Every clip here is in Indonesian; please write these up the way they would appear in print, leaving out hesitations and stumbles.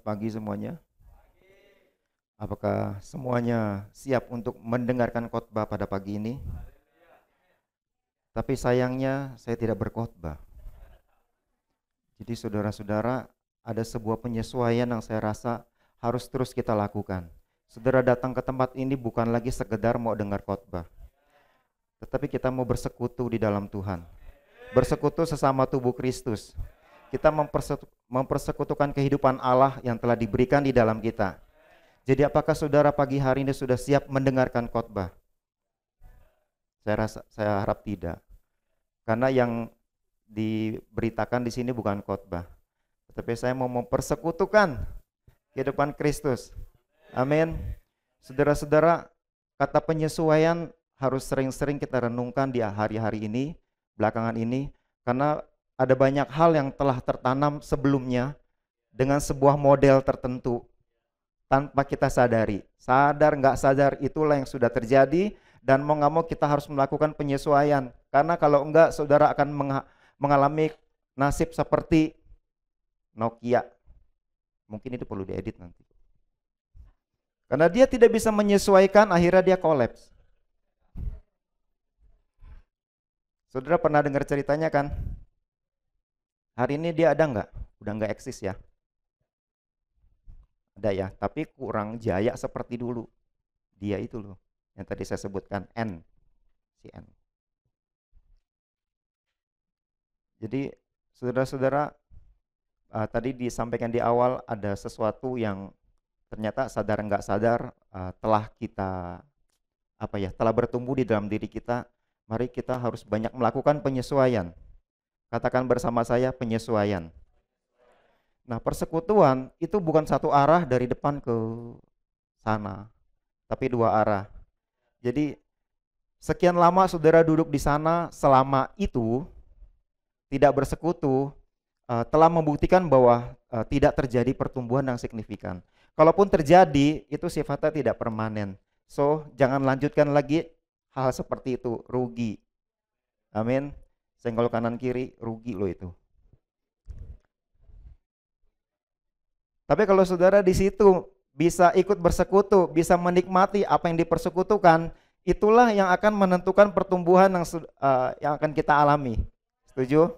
pagi semuanya. Apakah semuanya siap untuk mendengarkan khotbah pada pagi ini? Tapi sayangnya saya tidak berkhotbah. Jadi saudara-saudara, ada sebuah penyesuaian yang saya rasa harus terus kita lakukan. Saudara datang ke tempat ini bukan lagi sekedar mau dengar khotbah, tetapi kita mau bersekutu di dalam Tuhan. Bersekutu sesama tubuh Kristus. Kita mempersekutukan kehidupan Allah yang telah diberikan di dalam kita. Jadi apakah saudara pagi hari ini sudah siap mendengarkan khotbah? Saya harap tidak. Karena yang diberitakan di sini bukan khotbah, tetapi saya mau mempersekutukan kehidupan Kristus. Amin. Saudara-saudara, kata penyesuaian harus sering-sering kita renungkan di hari-hari ini, belakangan ini, karena ada banyak hal yang telah tertanam sebelumnya dengan sebuah model tertentu tanpa kita sadari. Sadar nggak sadar itulah yang sudah terjadi, dan mau nggak mau kita harus melakukan penyesuaian. Karena kalau enggak, saudara akan mengalami nasib seperti Nokia. Mungkin itu perlu diedit nanti. Karena dia tidak bisa menyesuaikan, akhirnya dia kolaps. Saudara pernah dengar ceritanya kan? Hari ini dia ada nggak? Udah nggak eksis ya? Ada ya, tapi kurang jaya seperti dulu. Dia itu loh, yang tadi saya sebutkan, si N. Jadi saudara-saudara, tadi disampaikan di awal ada sesuatu yang ternyata sadar nggak sadar telah kita telah bertumbuh di dalam diri kita. Mari kita harus banyak melakukan penyesuaian. Katakan bersama saya, penyesuaian. Nah, persekutuan itu bukan satu arah dari depan ke sana, tapi dua arah. Jadi sekian lama saudara duduk di sana, selama itu tidak bersekutu, telah membuktikan bahwa tidak terjadi pertumbuhan yang signifikan. Kalaupun terjadi, itu sifatnya tidak permanen. So, jangan lanjutkan lagi hal seperti itu, rugi. Amin. Senggol kanan kiri, rugi loh itu. Tapi kalau saudara di situ bisa ikut bersekutu, bisa menikmati apa yang dipersekutukan, itulah yang akan menentukan pertumbuhan yang akan kita alami. Setuju?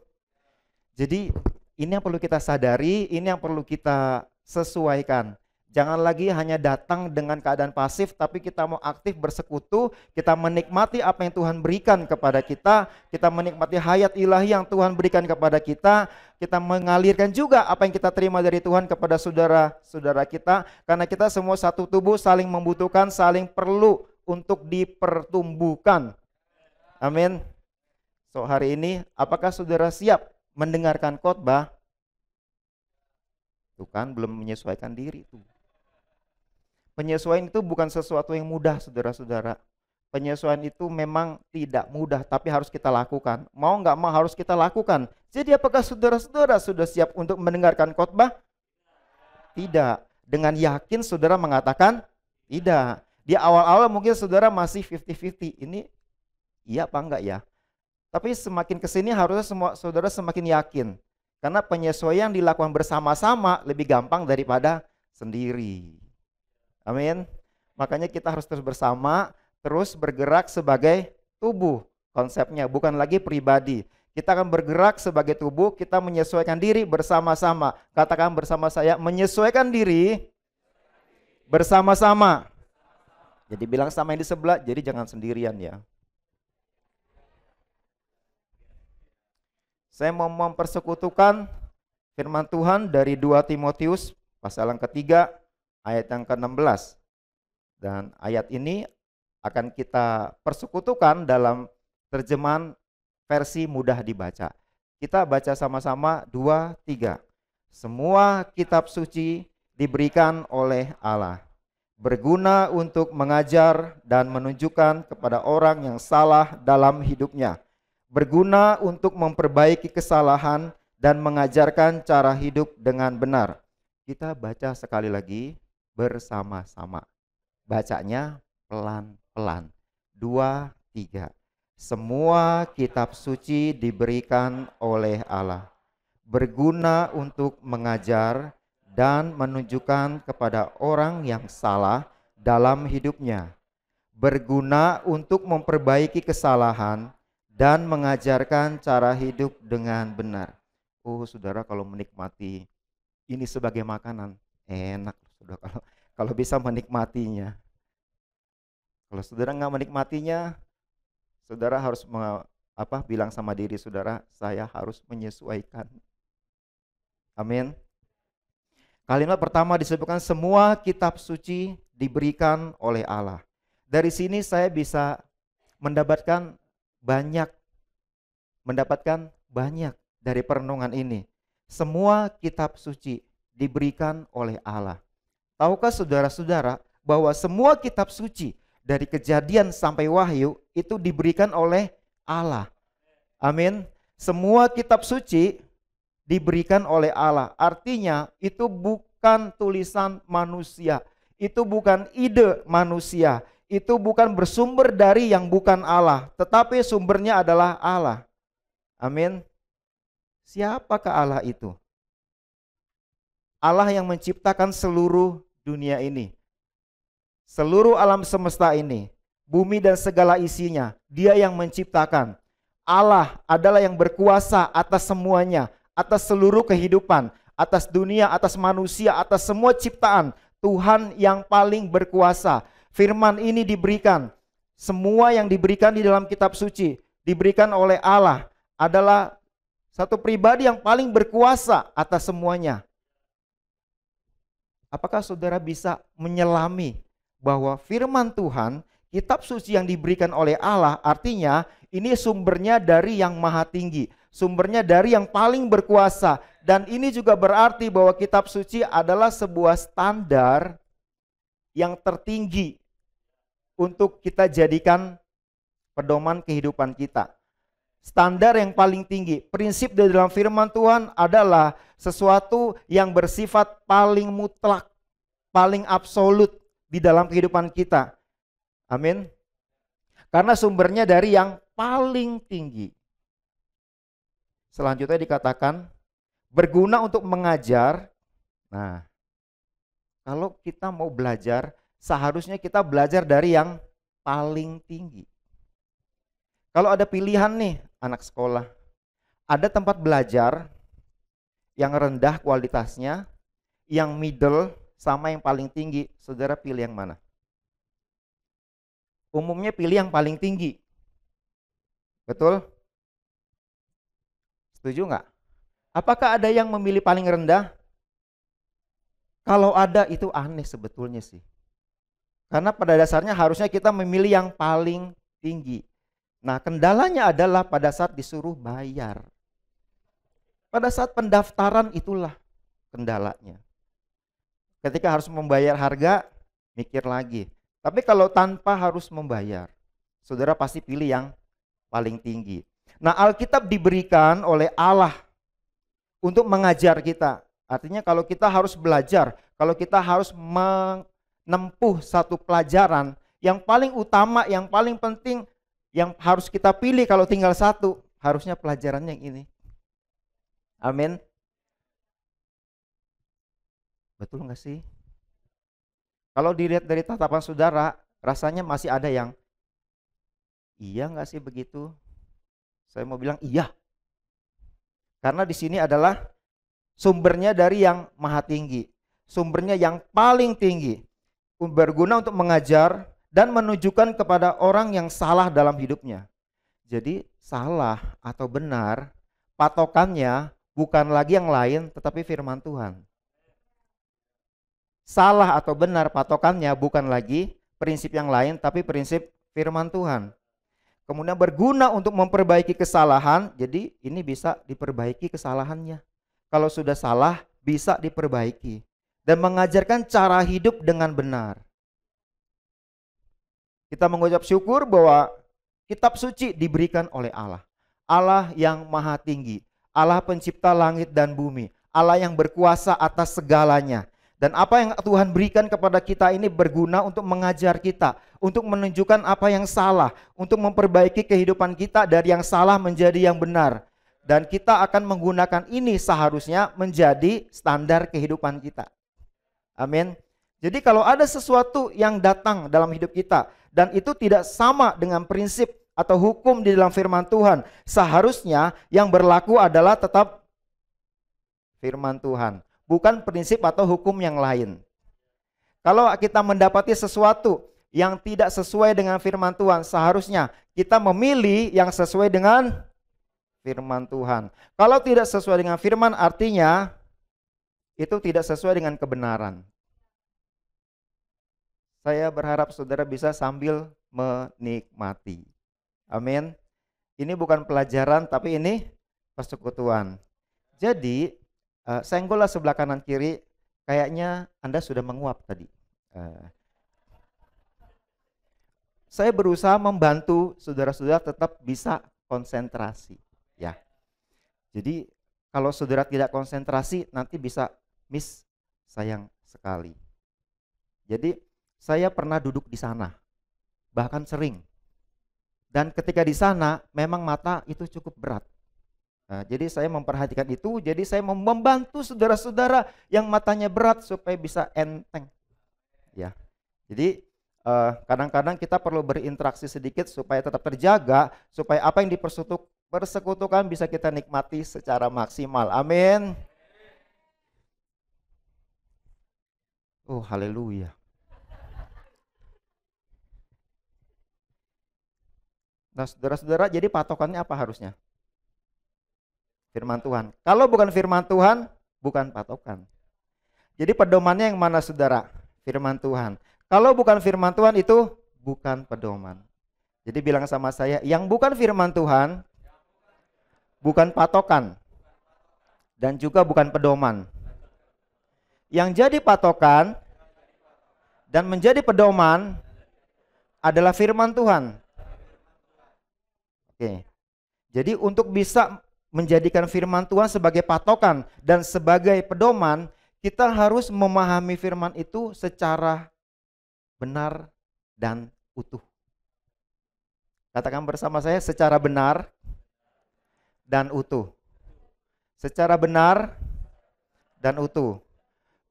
Jadi ini yang perlu kita sadari, ini yang perlu kita sesuaikan. Jangan lagi hanya datang dengan keadaan pasif, tapi kita mau aktif bersekutu, kita menikmati apa yang Tuhan berikan kepada kita menikmati hayat ilahi yang Tuhan berikan kepada kita mengalirkan juga apa yang kita terima dari Tuhan kepada saudara-saudara kita, karena kita semua satu tubuh, saling membutuhkan, saling perlu untuk dipertumbuhkan. Amin. So hari ini, apakah saudara siap mendengarkan khotbah? Tuh kan, belum menyesuaikan diri tuh. Penyesuaian itu bukan sesuatu yang mudah, saudara-saudara. Penyesuaian itu memang tidak mudah, tapi harus kita lakukan. Mau nggak mau harus kita lakukan. Jadi apakah saudara-saudara sudah siap untuk mendengarkan khotbah? Tidak. Dengan yakin saudara mengatakan tidak. Di awal-awal mungkin saudara masih 50-50. Ini iya apa enggak ya? Tapi semakin kesini harusnya saudara semakin yakin. Karena penyesuaian dilakukan bersama-sama lebih gampang daripada sendiri. Amin. Makanya kita harus terus bersama, terus bergerak sebagai tubuh. Konsepnya bukan lagi pribadi. Kita akan bergerak sebagai tubuh, kita menyesuaikan diri bersama-sama. Katakan bersama saya, menyesuaikan diri bersama-sama. Jadi bilang sama yang di sebelah, jadi jangan sendirian ya. Saya mau mempersekutukan firman Tuhan dari 2 Timotius pasal yang ketiga, ayat yang ke-16. Dan ayat ini akan kita persekutukan dalam terjemahan versi mudah dibaca. Kita baca sama-sama 2, 3. Semua kitab suci diberikan oleh Allah, berguna untuk mengajar dan menunjukkan kepada orang yang salah dalam hidupnya, berguna untuk memperbaiki kesalahan dan mengajarkan cara hidup dengan benar. Kita baca sekali lagi bersama-sama. Bacanya pelan-pelan. 2, 3. Semua kitab suci diberikan oleh Allah, berguna untuk mengajar dan menunjukkan kepada orang yang salah dalam hidupnya, berguna untuk memperbaiki kesalahan dan mengajarkan cara hidup dengan benar. Oh, saudara, kalau menikmati ini sebagai makanan, enak, saudara, kalau bisa menikmatinya. Kalau saudara nggak menikmatinya, saudara harus bilang sama diri saudara, saya harus menyesuaikan. Amin. Kalimat pertama disebutkan semua kitab suci diberikan oleh Allah. Dari sini saya bisa mendapatkan banyak dari perenungan ini. Semua kitab suci diberikan oleh Allah. Tahukah saudara-saudara bahwa semua kitab suci dari Kejadian sampai Wahyu itu diberikan oleh Allah. Amin. Semua kitab suci diberikan oleh Allah. Artinya itu bukan tulisan manusia. Itu bukan ide manusia. Itu bukan bersumber dari yang bukan Allah. Tetapi sumbernya adalah Allah. Amin. Siapakah Allah itu? Allah yang menciptakan seluruh dunia ini. Seluruh alam semesta ini. Bumi dan segala isinya. Dia yang menciptakan. Allah adalah yang berkuasa atas semuanya. Atas seluruh kehidupan, atas dunia, atas manusia, atas semua ciptaan. Tuhan yang paling berkuasa. Firman ini diberikan, semua yang diberikan di dalam kitab suci, diberikan oleh Allah, adalah satu pribadi yang paling berkuasa atas semuanya. Apakah saudara bisa menyelami bahwa firman Tuhan, kitab suci yang diberikan oleh Allah, artinya ini sumbernya dari yang maha tinggi. Sumbernya dari yang paling berkuasa. Dan ini juga berarti bahwa kitab suci adalah sebuah standar yang tertinggi untuk kita jadikan pedoman kehidupan kita. Standar yang paling tinggi. Prinsip di dalam firman Tuhan adalah sesuatu yang bersifat paling mutlak, paling absolut di dalam kehidupan kita. Amin. Karena sumbernya dari yang paling tinggi. Selanjutnya dikatakan berguna untuk mengajar. Nah, kalau kita mau belajar, seharusnya kita belajar dari yang paling tinggi. Kalau ada pilihan nih anak sekolah, ada tempat belajar yang rendah kualitasnya, yang middle, sama yang paling tinggi. Saudara pilih yang mana? Umumnya pilih yang paling tinggi. Betul? Setuju nggak? Apakah ada yang memilih paling rendah? Kalau ada itu aneh sebetulnya sih. Karena pada dasarnya harusnya kita memilih yang paling tinggi. Nah, kendalanya adalah pada saat disuruh bayar. Pada saat pendaftaran itulah kendalanya. Ketika harus membayar harga, mikir lagi. Tapi kalau tanpa harus membayar, saudara pasti pilih yang paling tinggi. Nah, Alkitab diberikan oleh Allah untuk mengajar kita. Artinya kalau kita harus belajar, kalau kita harus menempuh satu pelajaran, yang paling utama, yang paling penting, yang harus kita pilih kalau tinggal satu, harusnya pelajaran yang ini. Amin. Betul nggak sih? Kalau dilihat dari tatapan saudara, rasanya masih ada yang iya nggak sih begitu? Saya mau bilang iya. Karena di sini adalah sumbernya dari yang maha tinggi. Sumbernya yang paling tinggi. Berguna untuk mengajar dan menunjukkan kepada orang yang salah dalam hidupnya. Jadi salah atau benar, patokannya bukan lagi yang lain tetapi firman Tuhan. Salah atau benar patokannya bukan lagi prinsip yang lain tapi prinsip firman Tuhan. Kemudian berguna untuk memperbaiki kesalahan, jadi ini bisa diperbaiki kesalahannya. Kalau sudah salah, bisa diperbaiki. Dan mengajarkan cara hidup dengan benar. Kita mengucap syukur bahwa kitab suci diberikan oleh Allah. Allah yang maha tinggi, Allah pencipta langit dan bumi, Allah yang berkuasa atas segalanya. Dan apa yang Tuhan berikan kepada kita ini berguna untuk mengajar kita, untuk menunjukkan apa yang salah, untuk memperbaiki kehidupan kita dari yang salah menjadi yang benar. Dan kita akan menggunakan ini seharusnya menjadi standar kehidupan kita. Amin. Jadi kalau ada sesuatu yang datang dalam hidup kita dan itu tidak sama dengan prinsip atau hukum di dalam firman Tuhan, seharusnya yang berlaku adalah tetap firman Tuhan, bukan prinsip atau hukum yang lain. Kalau kita mendapati sesuatu yang tidak sesuai dengan firman Tuhan, seharusnya kita memilih yang sesuai dengan firman Tuhan. Kalau tidak sesuai dengan firman, artinya itu tidak sesuai dengan kebenaran. Saya berharap saudara bisa sambil menikmati. Amin. Ini bukan pelajaran, tapi ini persekutuan. Jadi, senggollah sebelah kanan kiri, kayaknya Anda sudah menguap tadi. Saya berusaha membantu saudara-saudara tetap bisa konsentrasi. Ya. Jadi, kalau saudara tidak konsentrasi, nanti bisa miss, sayang sekali. Jadi, saya pernah duduk di sana, bahkan sering. Dan ketika di sana, memang mata itu cukup berat. Nah, jadi saya memperhatikan itu, jadi saya membantu saudara-saudara yang matanya berat supaya bisa enteng. Ya, jadi kadang-kadang kita perlu berinteraksi sedikit supaya tetap terjaga, supaya apa yang dipersekutukan bisa kita nikmati secara maksimal. Amin. Oh, haleluya. Nah, saudara-saudara, jadi patokannya apa harusnya? Firman Tuhan. Kalau bukan firman Tuhan, bukan patokan. Jadi pedomannya yang mana, saudara? Firman Tuhan. Kalau bukan firman Tuhan, itu bukan pedoman. Jadi bilang sama saya, yang bukan firman Tuhan, bukan patokan, dan juga bukan pedoman. Yang jadi patokan dan menjadi pedoman adalah firman Tuhan. Oke. Jadi untuk bisa menjadikan firman Tuhan sebagai patokan dan sebagai pedoman, kita harus memahami firman itu secara benar dan utuh. Katakan bersama saya, secara benar dan utuh. Secara benar dan utuh.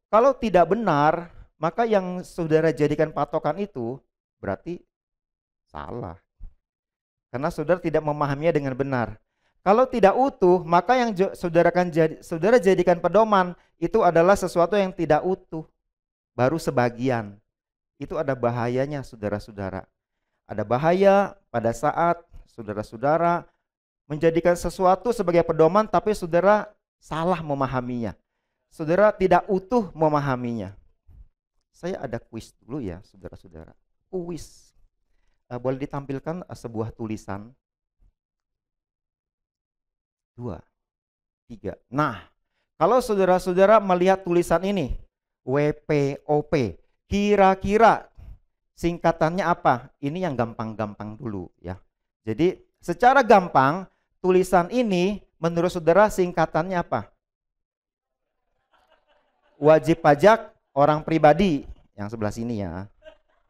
Kalau tidak benar, maka yang saudara jadikan patokan itu berarti salah. Karena saudara tidak memahaminya dengan benar. Kalau tidak utuh, maka yang saudara jadikan pedoman itu adalah sesuatu yang tidak utuh. Baru sebagian. Itu ada bahayanya, saudara-saudara. Ada bahaya pada saat saudara-saudara menjadikan sesuatu sebagai pedoman, tapi saudara salah memahaminya. Saudara tidak utuh memahaminya. Saya ada kuis dulu ya, saudara-saudara. Kuis. Boleh ditampilkan sebuah tulisan. 2, 3. Nah, kalau saudara-saudara melihat tulisan ini, WPOP, kira-kira singkatannya apa? Ini yang gampang-gampang dulu ya. Jadi secara gampang, tulisan ini menurut saudara singkatannya apa? Wajib pajak orang pribadi. Yang sebelah sini ya.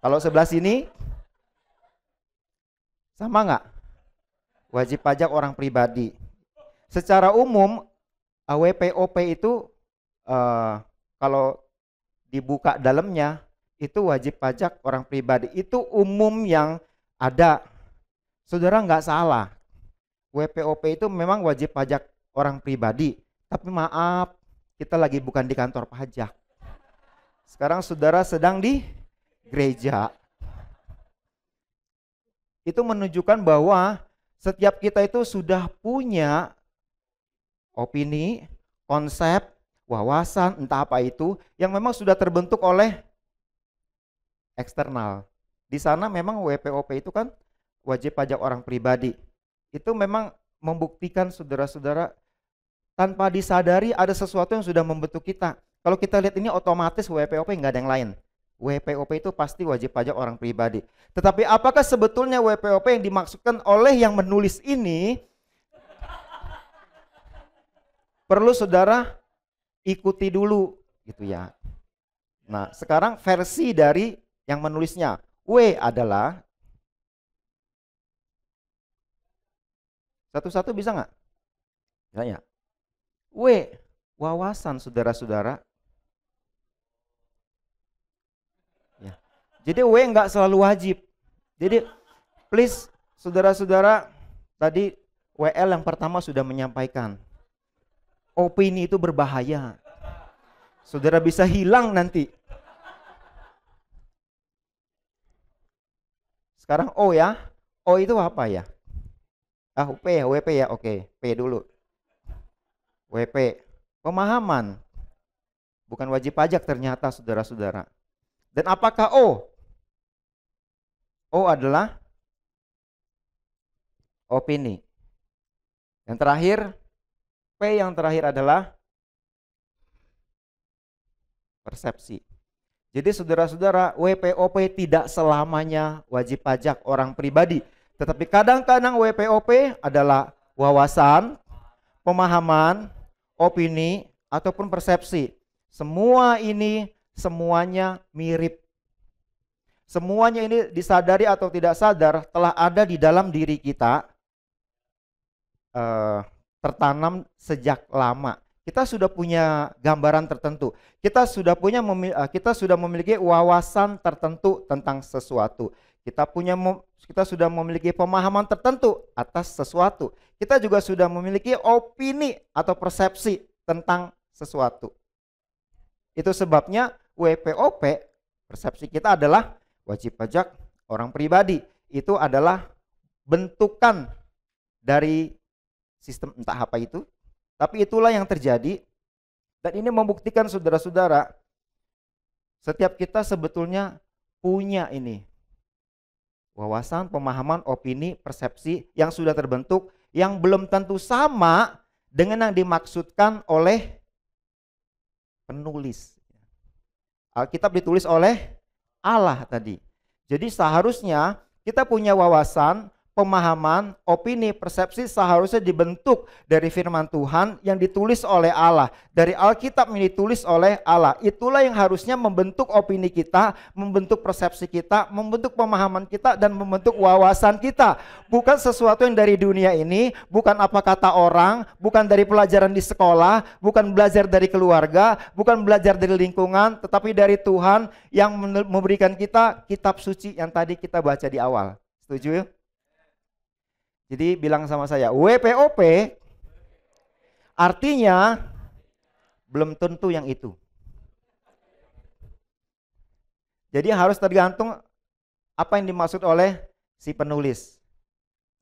Kalau sebelah sini, sama nggak? Wajib pajak orang pribadi. Secara umum WPOP itu kalau dibuka dalamnya itu wajib pajak orang pribadi. Itu umum yang ada. Saudara nggak salah. WPOP itu memang wajib pajak orang pribadi. Tapi maaf, kita lagi bukan di kantor pajak. Sekarang saudara sedang di gereja. Itu menunjukkan bahwa setiap kita itu sudah punya opini, konsep, wawasan, entah apa itu, yang memang sudah terbentuk oleh eksternal. Di sana memang WPOP itu kan wajib pajak orang pribadi. Itu memang membuktikan saudara-saudara tanpa disadari ada sesuatu yang sudah membentuk kita. Kalau kita lihat ini otomatis WPOP nggak ada yang lain. WPOP itu pasti wajib pajak orang pribadi. Tetapi apakah sebetulnya WPOP yang dimaksudkan oleh yang menulis ini? Perlu saudara ikuti dulu gitu ya. Nah, sekarang versi dari yang menulisnya. W adalah satu-satu bisa nggak? Tanya. W, wawasan saudara-saudara. Ya. Jadi W nggak selalu wajib. Jadi please saudara-saudara, tadi WL yang pertama sudah menyampaikan. Opini itu berbahaya. Saudara bisa hilang nanti. Sekarang O ya. O itu apa ya? P ya, WP ya. Oke, P dulu. WP. Pemahaman. Bukan wajib pajak ternyata saudara-saudara. Dan apakah O? O adalah opini. Yang terakhir, P yang terakhir adalah persepsi. Jadi saudara-saudara, WPOP tidak selamanya wajib pajak orang pribadi. Tetapi kadang-kadang WPOP adalah wawasan, pemahaman, opini, ataupun persepsi. Semua ini semuanya mirip. Semuanya ini disadari atau tidak sadar telah ada di dalam diri kita, tertanam sejak lama. Kita sudah punya gambaran tertentu. Kita sudah memiliki wawasan tertentu tentang sesuatu. Kita sudah memiliki pemahaman tertentu atas sesuatu. Kita juga sudah memiliki opini atau persepsi tentang sesuatu. Itu sebabnya WPOP, persepsi kita adalah wajib pajak orang pribadi. Itu adalah bentukan dari sistem entah apa itu. Tapi itulah yang terjadi. Dan ini membuktikan saudara-saudara, setiap kita sebetulnya punya ini wawasan, pemahaman, opini, persepsi yang sudah terbentuk, yang belum tentu sama dengan yang dimaksudkan oleh penulis. Alkitab ditulis oleh Allah tadi. Jadi seharusnya kita punya wawasan, pemahaman, opini, persepsi seharusnya dibentuk dari firman Tuhan yang ditulis oleh Allah. Dari Alkitab yang ditulis oleh Allah. Itulah yang harusnya membentuk opini kita, membentuk persepsi kita, membentuk pemahaman kita, dan membentuk wawasan kita. Bukan sesuatu yang dari dunia ini, bukan apa kata orang, bukan dari pelajaran di sekolah, bukan belajar dari keluarga, bukan belajar dari lingkungan, tetapi dari Tuhan yang memberikan kita kitab suci yang tadi kita baca di awal. Setuju? Jadi bilang sama saya, WPOP artinya belum tentu yang itu. Jadi harus tergantung apa yang dimaksud oleh si penulis.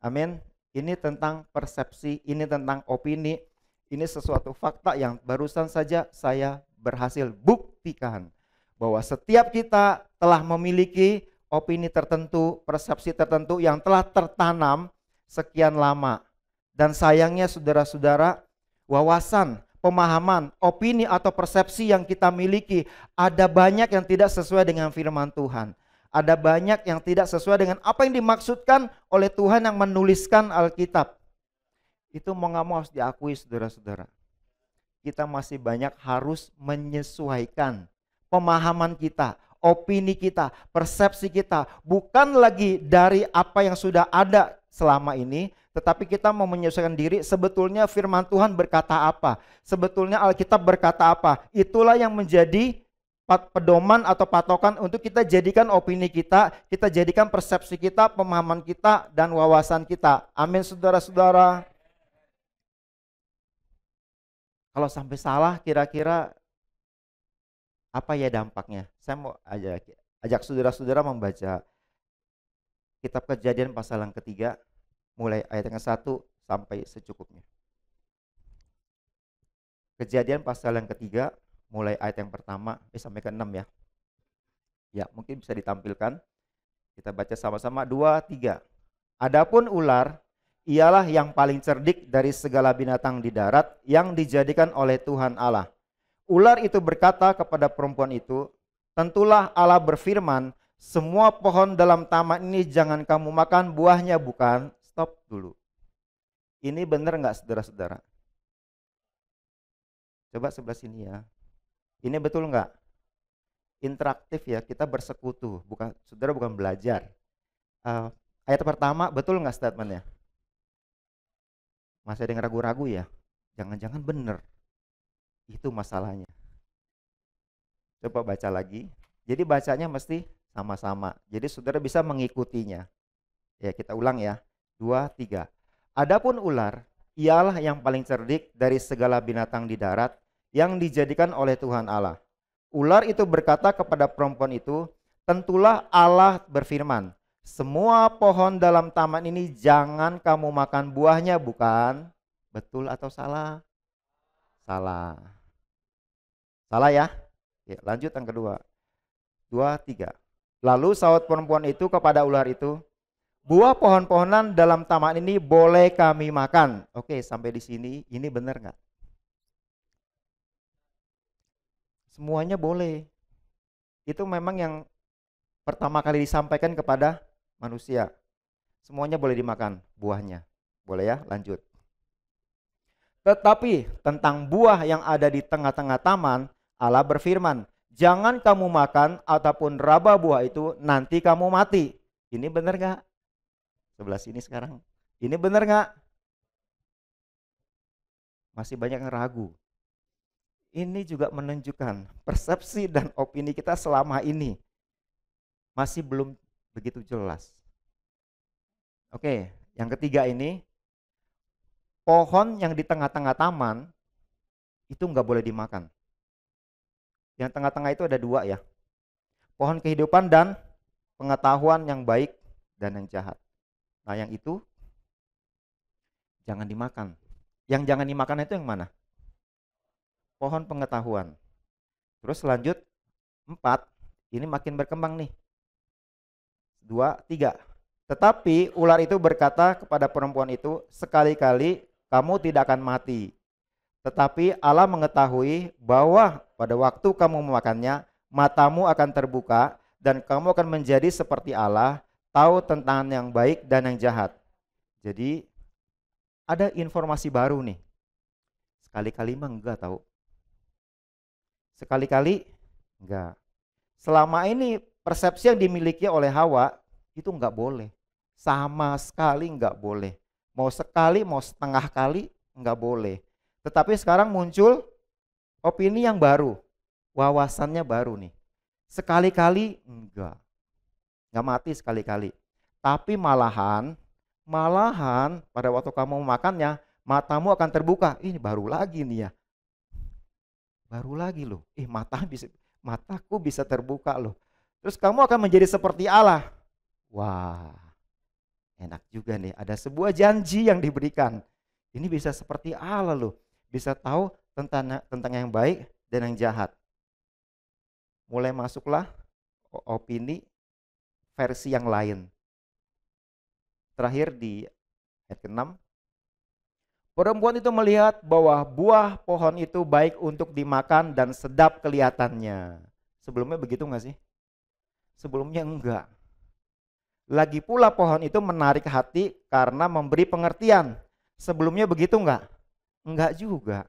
Amin. Ini tentang persepsi, ini tentang opini, ini sesuatu fakta yang barusan saja saya berhasil buktikan. Bahwa setiap kita telah memiliki opini tertentu, persepsi tertentu yang telah tertanam sekian lama. Dan sayangnya saudara-saudara, wawasan, pemahaman, opini atau persepsi yang kita miliki ada banyak yang tidak sesuai dengan firman Tuhan. Ada banyak yang tidak sesuai dengan apa yang dimaksudkan oleh Tuhan yang menuliskan Alkitab. Itu mau nggak mau harus diakui saudara-saudara. Kita masih banyak harus menyesuaikan pemahaman kita, opini kita, persepsi kita. Bukan lagi dari apa yang sudah ada selama ini, tetapi kita mau menyesuaikan diri. Sebetulnya firman Tuhan berkata apa, sebetulnya Alkitab berkata apa. Itulah yang menjadi pedoman atau patokan untuk kita jadikan opini kita jadikan persepsi kita, pemahaman kita, dan wawasan kita. Amin saudara-saudara. Kalau sampai salah, kira-kira apa ya dampaknya? Saya mau ajak saudara-saudara membaca kitab Kejadian pasal yang ketiga, mulai ayat yang 1 sampai secukupnya. Kejadian pasal yang ketiga, mulai ayat yang pertama sampai ke 6 ya. Ya, mungkin bisa ditampilkan. Kita baca sama-sama 2, 3. Adapun ular, ialah yang paling cerdik dari segala binatang di darat yang dijadikan oleh Tuhan Allah. Ular itu berkata kepada perempuan itu, tentulah Allah berfirman, semua pohon dalam taman ini jangan kamu makan buahnya, bukan? Stop dulu. Ini benar nggak saudara-saudara? Coba sebelah sini ya. Ini betul nggak? Interaktif ya, kita bersekutu, saudara bukan belajar. Ayat pertama betul nggak statementnya? Masih ada yang ragu-ragu ya? Jangan-jangan benar. Itu masalahnya. Coba baca lagi. Jadi bacanya mesti sama-sama. Jadi saudara bisa mengikutinya. Ya, kita ulang ya. 2, 3. Adapun ular, ialah yang paling cerdik dari segala binatang di darat yang dijadikan oleh Tuhan Allah. Ular itu berkata kepada perempuan itu, tentulah Allah berfirman, semua pohon dalam taman ini jangan kamu makan buahnya, bukan? Betul atau salah? Salah. Salah ya? Ya, lanjut yang kedua. 2, 3. Lalu saut perempuan itu kepada ular itu, buah pohon-pohonan dalam taman ini boleh kami makan. Oke, sampai di sini ini benar nggak? Semuanya boleh. Itu memang yang pertama kali disampaikan kepada manusia. Semuanya boleh dimakan buahnya. Boleh ya, lanjut. Tetapi tentang buah yang ada di tengah-tengah taman, Allah berfirman, jangan kamu makan ataupun raba buah itu, nanti kamu mati. Ini benar nggak? Sebelah sini sekarang. Ini benar nggak? Masih banyak yang ragu. Ini juga menunjukkan persepsi dan opini kita selama ini masih belum begitu jelas. Oke, yang ketiga ini, pohon yang di tengah-tengah taman itu nggak boleh dimakan. Yang tengah-tengah itu ada dua ya, pohon kehidupan dan pengetahuan yang baik dan yang jahat. Nah yang itu jangan dimakan. Yang jangan dimakan itu yang mana? Pohon pengetahuan. Terus lanjut 4, ini makin berkembang nih. 2, 3. Tetapi ular itu berkata kepada perempuan itu, sekali-kali kamu tidak akan mati. Tetapi Allah mengetahui bahwa pada waktu kamu memakannya, matamu akan terbuka dan kamu akan menjadi seperti Allah, tahu tentang yang baik dan yang jahat. Jadi ada informasi baru nih. Sekali-kali mah enggak tahu. Sekali-kali enggak. Selama ini persepsi yang dimiliki oleh Hawa itu enggak boleh. Sama sekali enggak boleh. Mau sekali, mau setengah kali enggak boleh. Tetapi sekarang muncul opini yang baru. Wawasannya baru nih. Sekali-kali enggak. Enggak mati sekali-kali. Tapi malahan pada waktu kamu makannya, matamu akan terbuka. Ini baru lagi nih ya. Baru lagi loh. Mataku bisa terbuka loh. Terus kamu akan menjadi seperti Allah. Wah, enak juga nih. Ada sebuah janji yang diberikan. Ini bisa seperti Allah loh. Bisa tahu tentang yang baik dan yang jahat. Mulai masuklah opini versi yang lain. Terakhir di ayat ke-6. Perempuan itu melihat bahwa buah pohon itu baik untuk dimakan dan sedap kelihatannya. Sebelumnya begitu enggak sih? Sebelumnya enggak. Lagi pula pohon itu menarik hati karena memberi pengertian. Sebelumnya begitu enggak? Enggak juga.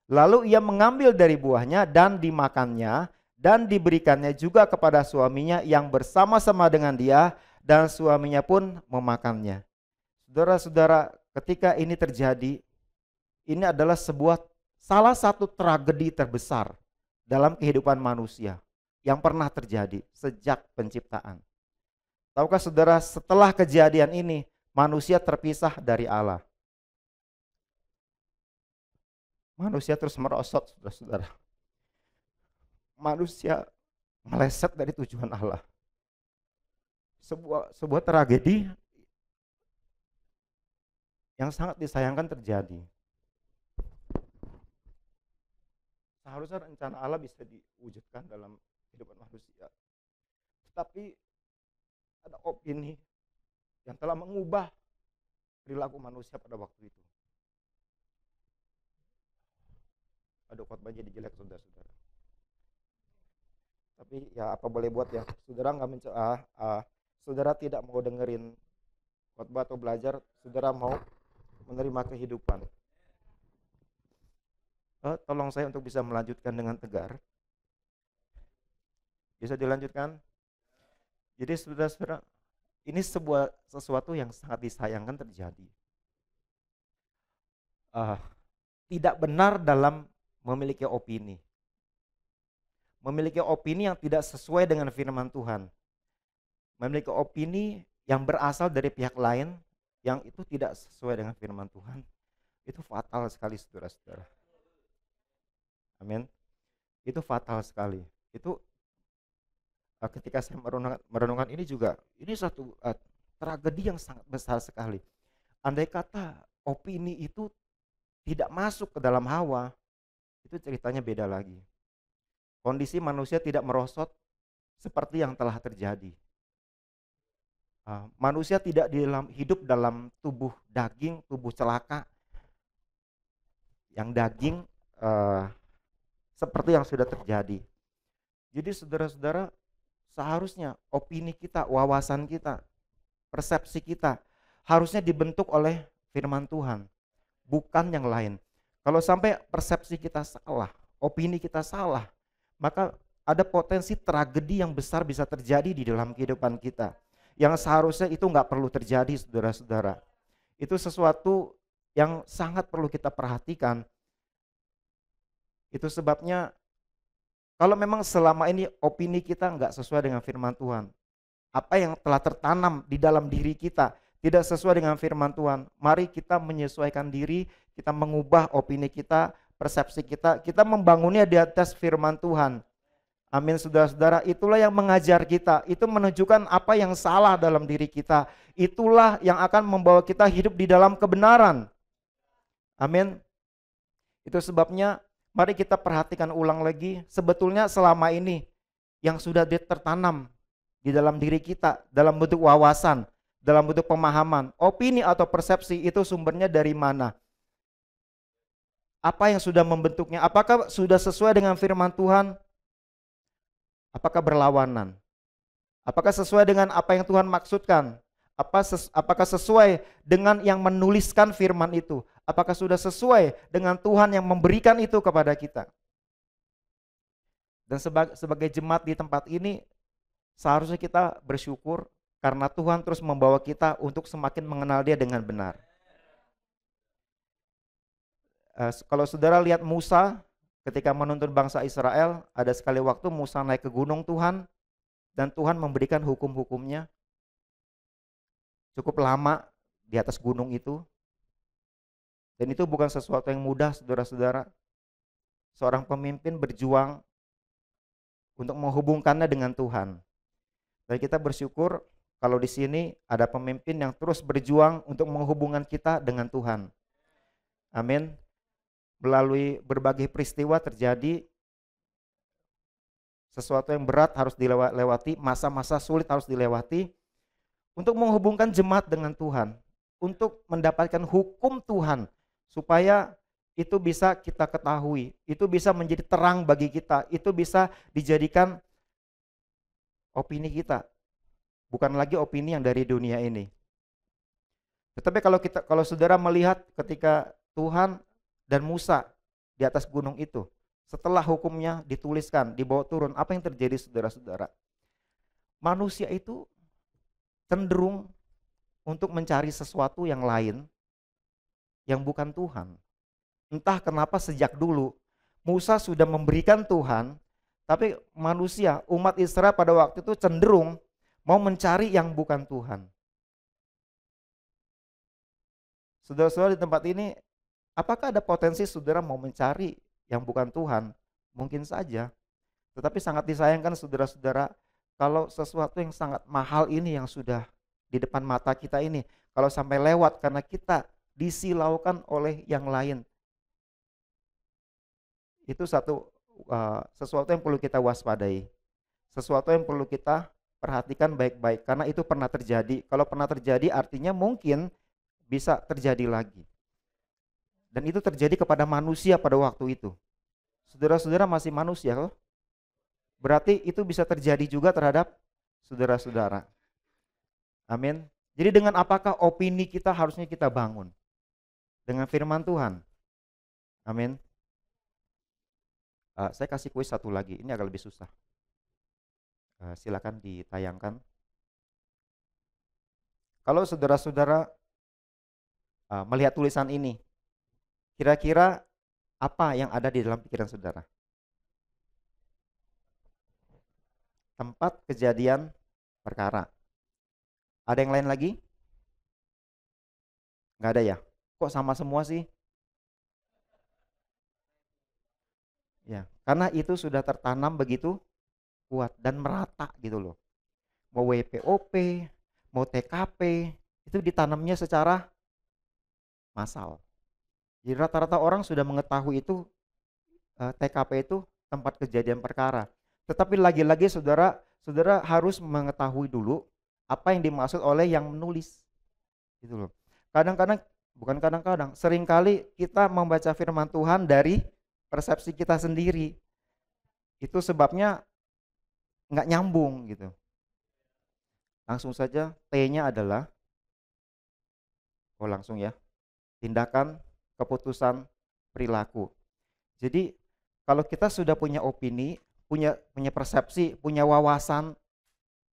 Lalu ia mengambil dari buahnya dan dimakannya dan diberikannya juga kepada suaminya yang bersama-sama dengan dia dan suaminya pun memakannya. Saudara-saudara, ketika ini terjadi, ini adalah salah satu tragedi terbesar dalam kehidupan manusia yang pernah terjadi sejak penciptaan. Tahukah saudara, setelah kejadian ini manusia terpisah dari Allah. Manusia terus merosot, saudara-saudara. Manusia meleset dari tujuan Allah. Sebuah tragedi yang sangat disayangkan terjadi. Seharusnya rencana Allah bisa diwujudkan dalam kehidupan manusia. Tetapi ada opini yang telah mengubah perilaku manusia pada waktu itu. Aduh, khotbah jadi jelek, saudara-saudara. Tapi ya apa boleh buat ya. Saudara tidak mau dengerin khotbah atau belajar, saudara mau menerima kehidupan. Tolong saya untuk bisa melanjutkan dengan tegar. Bisa dilanjutkan? Jadi saudara-saudara, ini sesuatu yang sangat disayangkan terjadi. tidak benar dalam memiliki opini. Memiliki opini yang tidak sesuai dengan firman Tuhan. Memiliki opini yang berasal dari pihak lain yang itu tidak sesuai dengan firman Tuhan. Itu fatal sekali saudara-saudara. Amin. Itu fatal sekali. Itu ketika saya merenungkan ini juga, ini satu tragedi yang sangat besar sekali. Andai kata opini itu tidak masuk ke dalam Hawa, itu ceritanya beda lagi. Kondisi manusia tidak merosot seperti yang telah terjadi. Manusia tidak hidup dalam tubuh daging, tubuh celaka, yang daging seperti yang sudah terjadi. Jadi saudara-saudara, seharusnya opini kita, wawasan kita, persepsi kita harusnya dibentuk oleh firman Tuhan, bukan yang lain. Kalau sampai persepsi kita salah, opini kita salah, maka ada potensi tragedi yang besar bisa terjadi di dalam kehidupan kita. Yang seharusnya itu nggak perlu terjadi, saudara-saudara. Itu sesuatu yang sangat perlu kita perhatikan. Itu sebabnya kalau memang selama ini opini kita nggak sesuai dengan firman Tuhan, apa yang telah tertanam di dalam diri kita tidak sesuai dengan firman Tuhan, mari kita menyesuaikan diri, kita mengubah opini kita, persepsi kita membangunnya di atas firman Tuhan. Amin, saudara-saudara. Itulah yang mengajar kita, itu menunjukkan apa yang salah dalam diri kita. Itulah yang akan membawa kita hidup di dalam kebenaran. Amin. Itu sebabnya mari kita perhatikan ulang lagi, sebetulnya selama ini yang sudah tertanam di dalam diri kita, dalam bentuk wawasan, dalam bentuk pemahaman, opini atau persepsi, itu sumbernya dari mana? Apa yang sudah membentuknya? Apakah sudah sesuai dengan firman Tuhan? Apakah berlawanan? Apakah sesuai dengan apa yang Tuhan maksudkan? Apakah sesuai dengan yang menuliskan firman itu? Apakah sudah sesuai dengan Tuhan yang memberikan itu kepada kita? Dan sebagai jemaat di tempat ini, seharusnya kita bersyukur karena Tuhan terus membawa kita untuk semakin mengenal Dia dengan benar. Kalau saudara lihat Musa ketika menuntun bangsa Israel, ada sekali waktu Musa naik ke gunung Tuhan, dan Tuhan memberikan hukum-hukumnya. Cukup lama di atas gunung itu. Dan itu bukan sesuatu yang mudah, saudara-saudara. Seorang pemimpin berjuang untuk menghubungkannya dengan Tuhan. Dan kita bersyukur kalau di sini ada pemimpin yang terus berjuang untuk menghubungkan kita dengan Tuhan. Amin. Melalui berbagai peristiwa terjadi, sesuatu yang berat harus dilewati, masa-masa sulit harus dilewati untuk menghubungkan jemaat dengan Tuhan, untuk mendapatkan hukum Tuhan supaya itu bisa kita ketahui, itu bisa menjadi terang bagi kita, itu bisa dijadikan opini kita, bukan lagi opini yang dari dunia ini. Tetapi kalau saudara melihat ketika Tuhan dan Musa di atas gunung itu, setelah hukumnya dituliskan, dibawa turun, apa yang terjadi, saudara-saudara? Manusia itu cenderung untuk mencari sesuatu yang lain yang bukan Tuhan. Entah kenapa sejak dulu Musa sudah memberikan Tuhan, tapi manusia, umat Israel pada waktu itu cenderung mau mencari yang bukan Tuhan. Saudara-saudara di tempat ini, apakah ada potensi saudara mau mencari yang bukan Tuhan? Mungkin saja. Tetapi sangat disayangkan saudara-saudara, kalau sesuatu yang sangat mahal ini yang sudah di depan mata kita ini, kalau sampai lewat karena kita disilaukan oleh yang lain, itu sesuatu yang perlu kita waspadai, sesuatu yang perlu kita perhatikan baik-baik, karena itu pernah terjadi. Kalau pernah terjadi artinya mungkin bisa terjadi lagi. Dan itu terjadi kepada manusia pada waktu itu. Saudara-saudara masih manusia loh. Berarti itu bisa terjadi juga terhadap saudara-saudara. Amin. Jadi dengan apakah opini kita harusnya kita bangun? Dengan firman Tuhan. Amin. Saya kasih kuis satu lagi, ini agak lebih susah. Silakan ditayangkan. Kalau saudara-saudara melihat tulisan ini, kira-kira Apa yang ada di dalam pikiran saudara? Tempat kejadian perkara. Ada yang lain lagi? Nggak ada ya? Kok sama semua sih? Ya, karena itu sudah tertanam begitu kuat dan merata gitu loh. Mau WPOP, mau TKP, itu ditanamnya secara massal. Jadi rata-rata orang sudah mengetahui itu, TKP itu tempat kejadian perkara. Tetapi lagi-lagi saudara, saudara harus mengetahui dulu apa yang dimaksud oleh yang menulis. Gitu loh. Kadang-kadang, bukan kadang-kadang, seringkali kita membaca firman Tuhan dari persepsi kita sendiri. Itu sebabnya nggak nyambung gitu. Langsung saja T-nya adalah, oh langsung ya, tindakan, keputusan, perilaku. Jadi kalau kita sudah punya opini, punya persepsi, punya wawasan,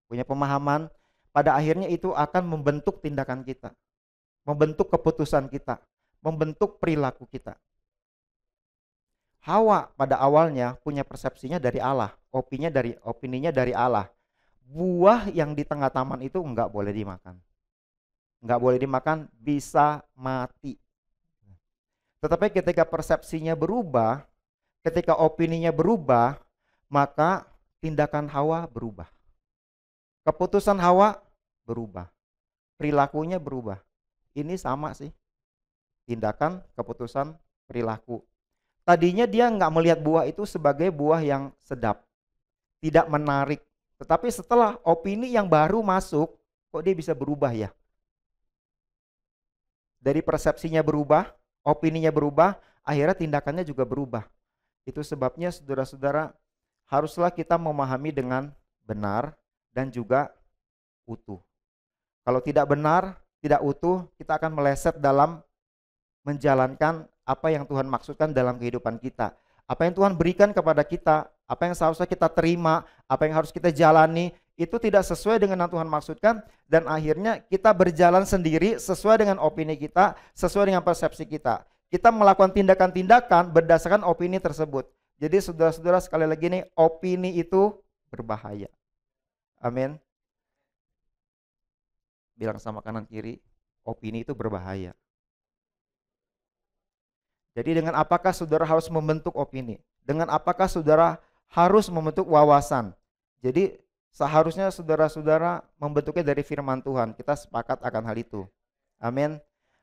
punya pemahaman, pada akhirnya itu akan membentuk tindakan kita, membentuk keputusan kita, membentuk perilaku kita. Hawa pada awalnya punya persepsinya dari Allah, opininya dari Allah. Buah yang di tengah taman itu enggak boleh dimakan. Enggak boleh dimakan, bisa mati. Tetapi ketika persepsinya berubah, ketika opininya berubah, maka tindakan Hawa berubah. Keputusan Hawa berubah. Perilakunya berubah. Ini sama sih. Tindakan, keputusan, perilaku. Tadinya dia nggak melihat buah itu sebagai buah yang sedap, tidak menarik. Tetapi setelah opini yang baru masuk, kok dia bisa berubah ya? Dari persepsinya berubah, opininya berubah, akhirnya tindakannya juga berubah. Itu sebabnya saudara-saudara, haruslah kita memahami dengan benar dan juga utuh. Kalau tidak benar, tidak utuh, kita akan meleset dalam menjalankan apa yang Tuhan maksudkan dalam kehidupan kita. Apa yang Tuhan berikan kepada kita, apa yang seharusnya kita terima, apa yang harus kita jalani, itu tidak sesuai dengan yang Tuhan maksudkan, dan akhirnya kita berjalan sendiri sesuai dengan opini kita, sesuai dengan persepsi kita. Kita melakukan tindakan-tindakan berdasarkan opini tersebut. Jadi saudara-saudara, sekali lagi nih, opini itu berbahaya. Amin. Bilang sama kanan kiri, opini itu berbahaya. Jadi dengan apakah saudara harus membentuk opini? Dengan apakah saudara harus membentuk wawasan? Jadi seharusnya saudara-saudara membentuknya dari firman Tuhan. Kita sepakat akan hal itu. Amin.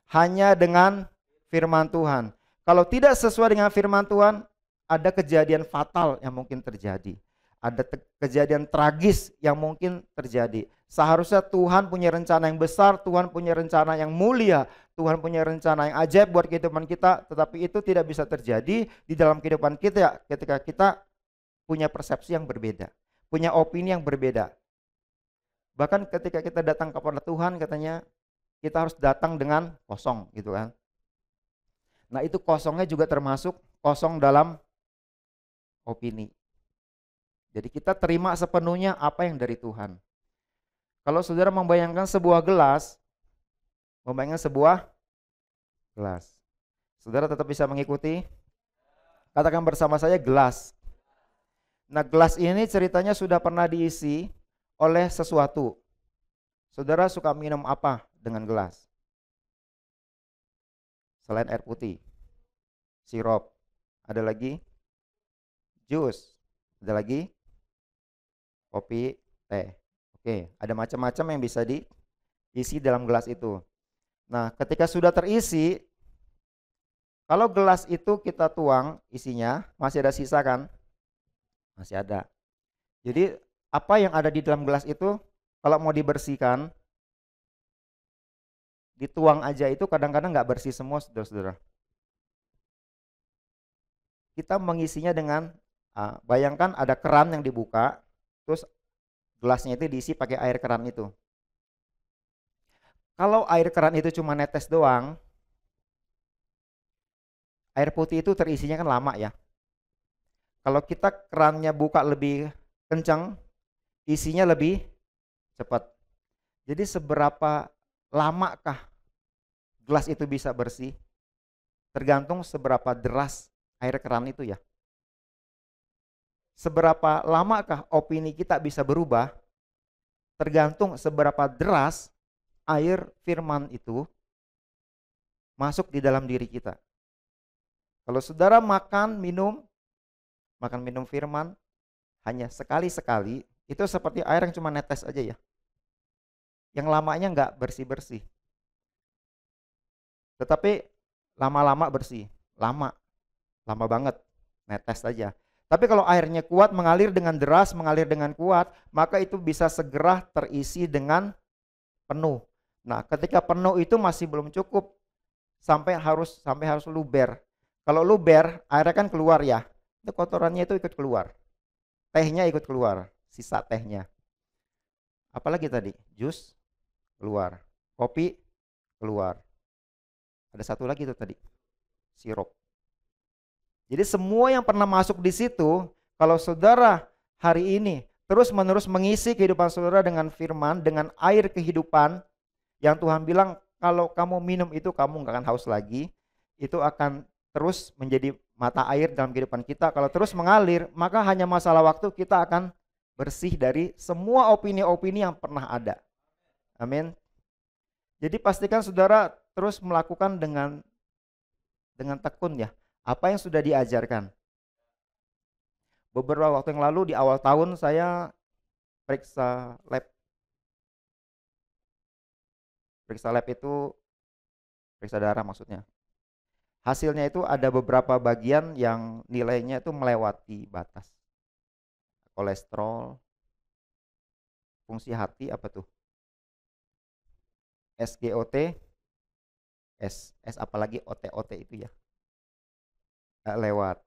Hanya dengan firman Tuhan. Kalau tidak sesuai dengan firman Tuhan, ada kejadian fatal yang mungkin terjadi. Ada kejadian tragis yang mungkin terjadi. Seharusnya Tuhan punya rencana yang besar, Tuhan punya rencana yang mulia, Tuhan punya rencana yang ajaib buat kehidupan kita, tetapi itu tidak bisa terjadi di dalam kehidupan kita ketika kita punya persepsi yang berbeda, punya opini yang berbeda. Bahkan ketika kita datang kepada Tuhan, katanya kita harus datang dengan kosong gitu kan. Nah, itu kosongnya juga termasuk kosong dalam opini. Jadi kita terima sepenuhnya apa yang dari Tuhan. Kalau saudara membayangkan sebuah gelas, saudara tetap bisa mengikuti? Katakan bersama saya, gelas. Nah, gelas ini ceritanya sudah pernah diisi oleh sesuatu. Saudara suka minum apa dengan gelas? Selain air putih, sirup, ada lagi jus, ada lagi kopi, teh. Oke, ada macam-macam yang bisa diisi dalam gelas itu. Nah, ketika sudah terisi, kalau gelas itu kita tuang isinya, masih ada sisa kan? Masih ada. Jadi apa yang ada di dalam gelas itu kalau mau dibersihkan, dituang aja itu kadang-kadang nggak bersih semua, saudara-saudara. Kita mengisinya dengan, bayangkan ada keran yang dibuka, terus gelasnya itu diisi pakai air keran itu. Kalau air keran itu cuma netes doang, air putih itu terisinya kan lama ya. Kalau kita kerannya buka lebih kencang, isinya lebih cepat. Jadi seberapa lamakah gelas itu bisa bersih? Tergantung seberapa deras air keran itu ya. Seberapa lamakah opini kita bisa berubah? Tergantung seberapa deras air firman itu masuk di dalam diri kita. Kalau saudara makan minum firman hanya sekali-sekali, itu seperti air yang cuma netes aja ya. Yang lamanya nggak bersih-bersih. Tetapi lama-lama bersih, lama banget, netes aja. Tapi kalau airnya kuat, mengalir dengan deras, mengalir dengan kuat, maka itu bisa segera terisi dengan penuh. Nah, ketika penuh itu masih belum cukup, sampai harus luber. Kalau luber, airnya kan keluar ya, itu kotorannya itu ikut keluar, tehnya ikut keluar, sisa tehnya. Apalagi tadi, jus keluar, kopi keluar. Ada satu lagi itu tadi, sirup. Jadi semua yang pernah masuk di situ, kalau saudara hari ini terus-menerus mengisi kehidupan saudara dengan firman, dengan air kehidupan, yang Tuhan bilang kalau kamu minum itu kamu nggak akan haus lagi, itu akan terus menjadi mata air dalam kehidupan kita. Kalau terus mengalir, maka hanya masalah waktu kita akan bersih dari semua opini-opini yang pernah ada. Amin. Jadi pastikan saudara terus melakukan dengan tekun ya, apa yang sudah diajarkan. Beberapa waktu yang lalu di awal tahun saya periksa lab. Periksa lab itu periksa darah maksudnya. Hasilnya itu ada beberapa bagian yang nilainya itu melewati batas. Kolesterol, fungsi hati apa tuh? SGOT, S apalagi OT itu ya. Lewat.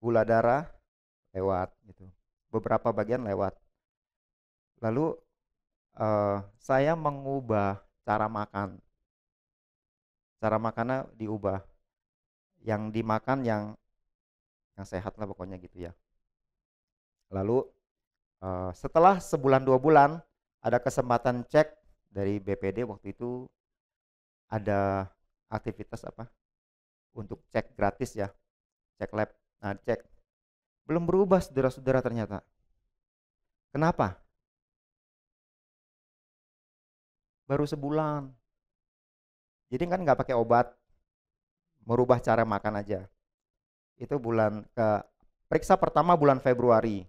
Gula darah lewat gitu. Beberapa bagian lewat. Lalu saya mengubah cara makan. Cara makannya diubah. Yang dimakan yang sehat lah pokoknya gitu ya. Lalu setelah sebulan 2 bulan ada kesempatan cek dari BPD waktu itu, ada aktivitas apa untuk cek gratis ya, cek lab. Nah cek, belum berubah saudara-saudara ternyata. Kenapa? Baru sebulan. Jadi kan nggak pakai obat, merubah cara makan aja. Itu periksa pertama bulan Februari.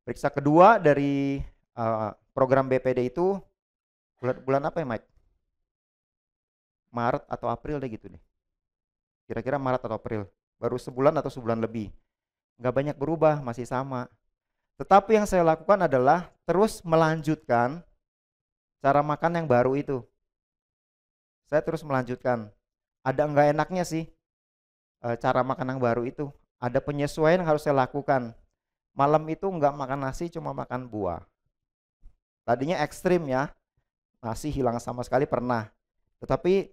Periksa kedua dari program BPD itu bulan apa ya Mike? Maret atau April deh gitu deh. Kira-kira Maret atau April. Baru sebulan atau sebulan lebih. Nggak banyak berubah, masih sama. Tetapi yang saya lakukan adalah terus melanjutkan cara makan yang baru itu. Saya terus melanjutkan. Ada enggak enaknya sih cara makan yang baru itu. Ada penyesuaian yang harus saya lakukan. Malam itu enggak makan nasi, cuma makan buah. Tadinya ekstrim ya, nasi hilang sama sekali pernah. Tetapi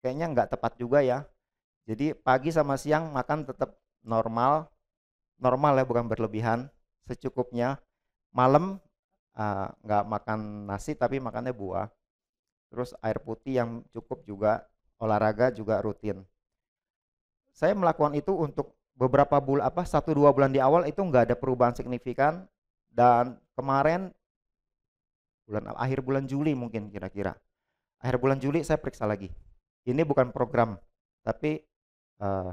kayaknya enggak tepat juga ya. Jadi pagi sama siang makan tetap normal ya, bukan berlebihan, secukupnya. Malam enggak makan nasi tapi makannya buah. Terus air putih yang cukup juga, olahraga juga rutin. Saya melakukan itu untuk beberapa bulan 1-2 bulan di awal itu nggak ada perubahan signifikan, dan kemarin akhir bulan Juli mungkin kira-kira. Akhir bulan Juli saya periksa lagi. Ini bukan program, tapi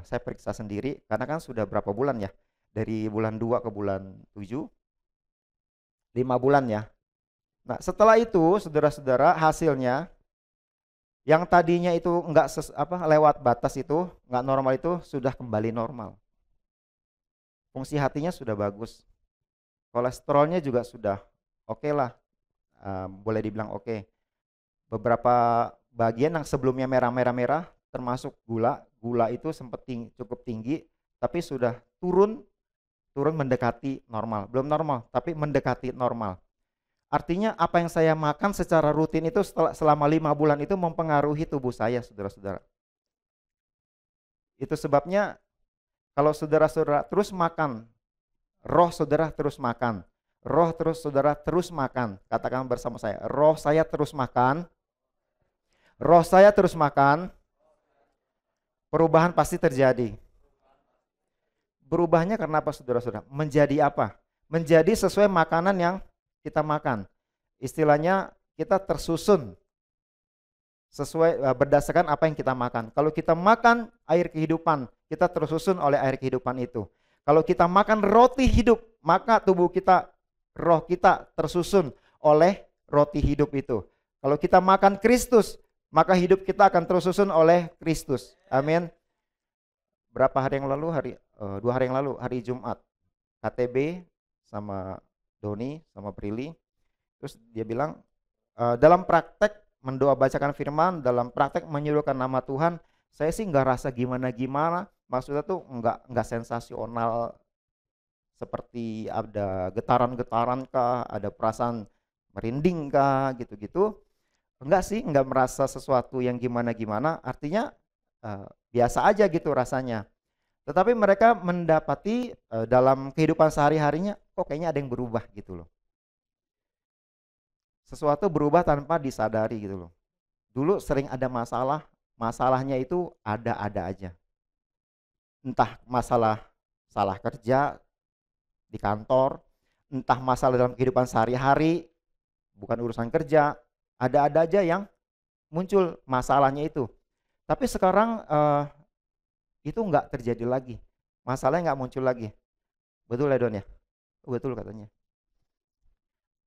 saya periksa sendiri karena kan sudah berapa bulan ya? Dari bulan 2 ke bulan 7, 5 bulan ya. Nah, setelah itu saudara-saudara hasilnya yang tadinya itu lewat batas itu, nggak normal itu sudah kembali normal. Fungsi hatinya sudah bagus. Kolesterolnya juga sudah oke lah. Boleh dibilang oke. Beberapa bagian yang sebelumnya merah-merah termasuk gula itu sempat cukup tinggi, tapi sudah turun mendekati normal. Belum normal, tapi mendekati normal. Artinya apa yang saya makan secara rutin itu selama 5 bulan itu mempengaruhi tubuh saya, saudara-saudara. Itu sebabnya kalau saudara-saudara terus makan, roh saudara terus makan, roh terus saudara terus makan. Katakan bersama saya, roh saya terus makan, roh saya terus makan, Perubahan pasti terjadi. Berubahnya karena apa saudara-saudara? Menjadi apa? Menjadi sesuai makanan yang kita makan. Istilahnya kita tersusun sesuai berdasarkan apa yang kita makan. Kalau kita makan air kehidupan, kita tersusun oleh air kehidupan itu. Kalau kita makan roti hidup, maka tubuh kita, roh kita tersusun oleh roti hidup itu. Kalau kita makan Kristus, maka hidup kita akan tersusun oleh Kristus. Amin. Berapa hari yang lalu, 2 hari yang lalu, hari Jumat, KTB sama Doni sama Prilly, terus dia bilang dalam praktek mendoa bacakan firman, dalam praktek menyuruhkan nama Tuhan, saya sih nggak rasa gimana-gimana, maksudnya tuh nggak sensasional seperti ada getaran-getaran kah, ada perasaan merinding kah, gitu-gitu. Enggak sih, enggak merasa sesuatu yang gimana-gimana, artinya biasa aja gitu rasanya. Tetapi mereka mendapati dalam kehidupan sehari-harinya, kok kayaknya ada yang berubah gitu loh. Sesuatu berubah tanpa disadari gitu loh. Dulu sering ada masalah, masalahnya itu ada-ada aja. Entah masalah salah kerja di kantor, entah masalah dalam kehidupan sehari-hari, bukan urusan kerja, ada-ada aja yang muncul masalahnya itu. Tapi sekarang itu enggak terjadi lagi. Masalahnya enggak muncul lagi. Betul ya Don ya? Betul katanya.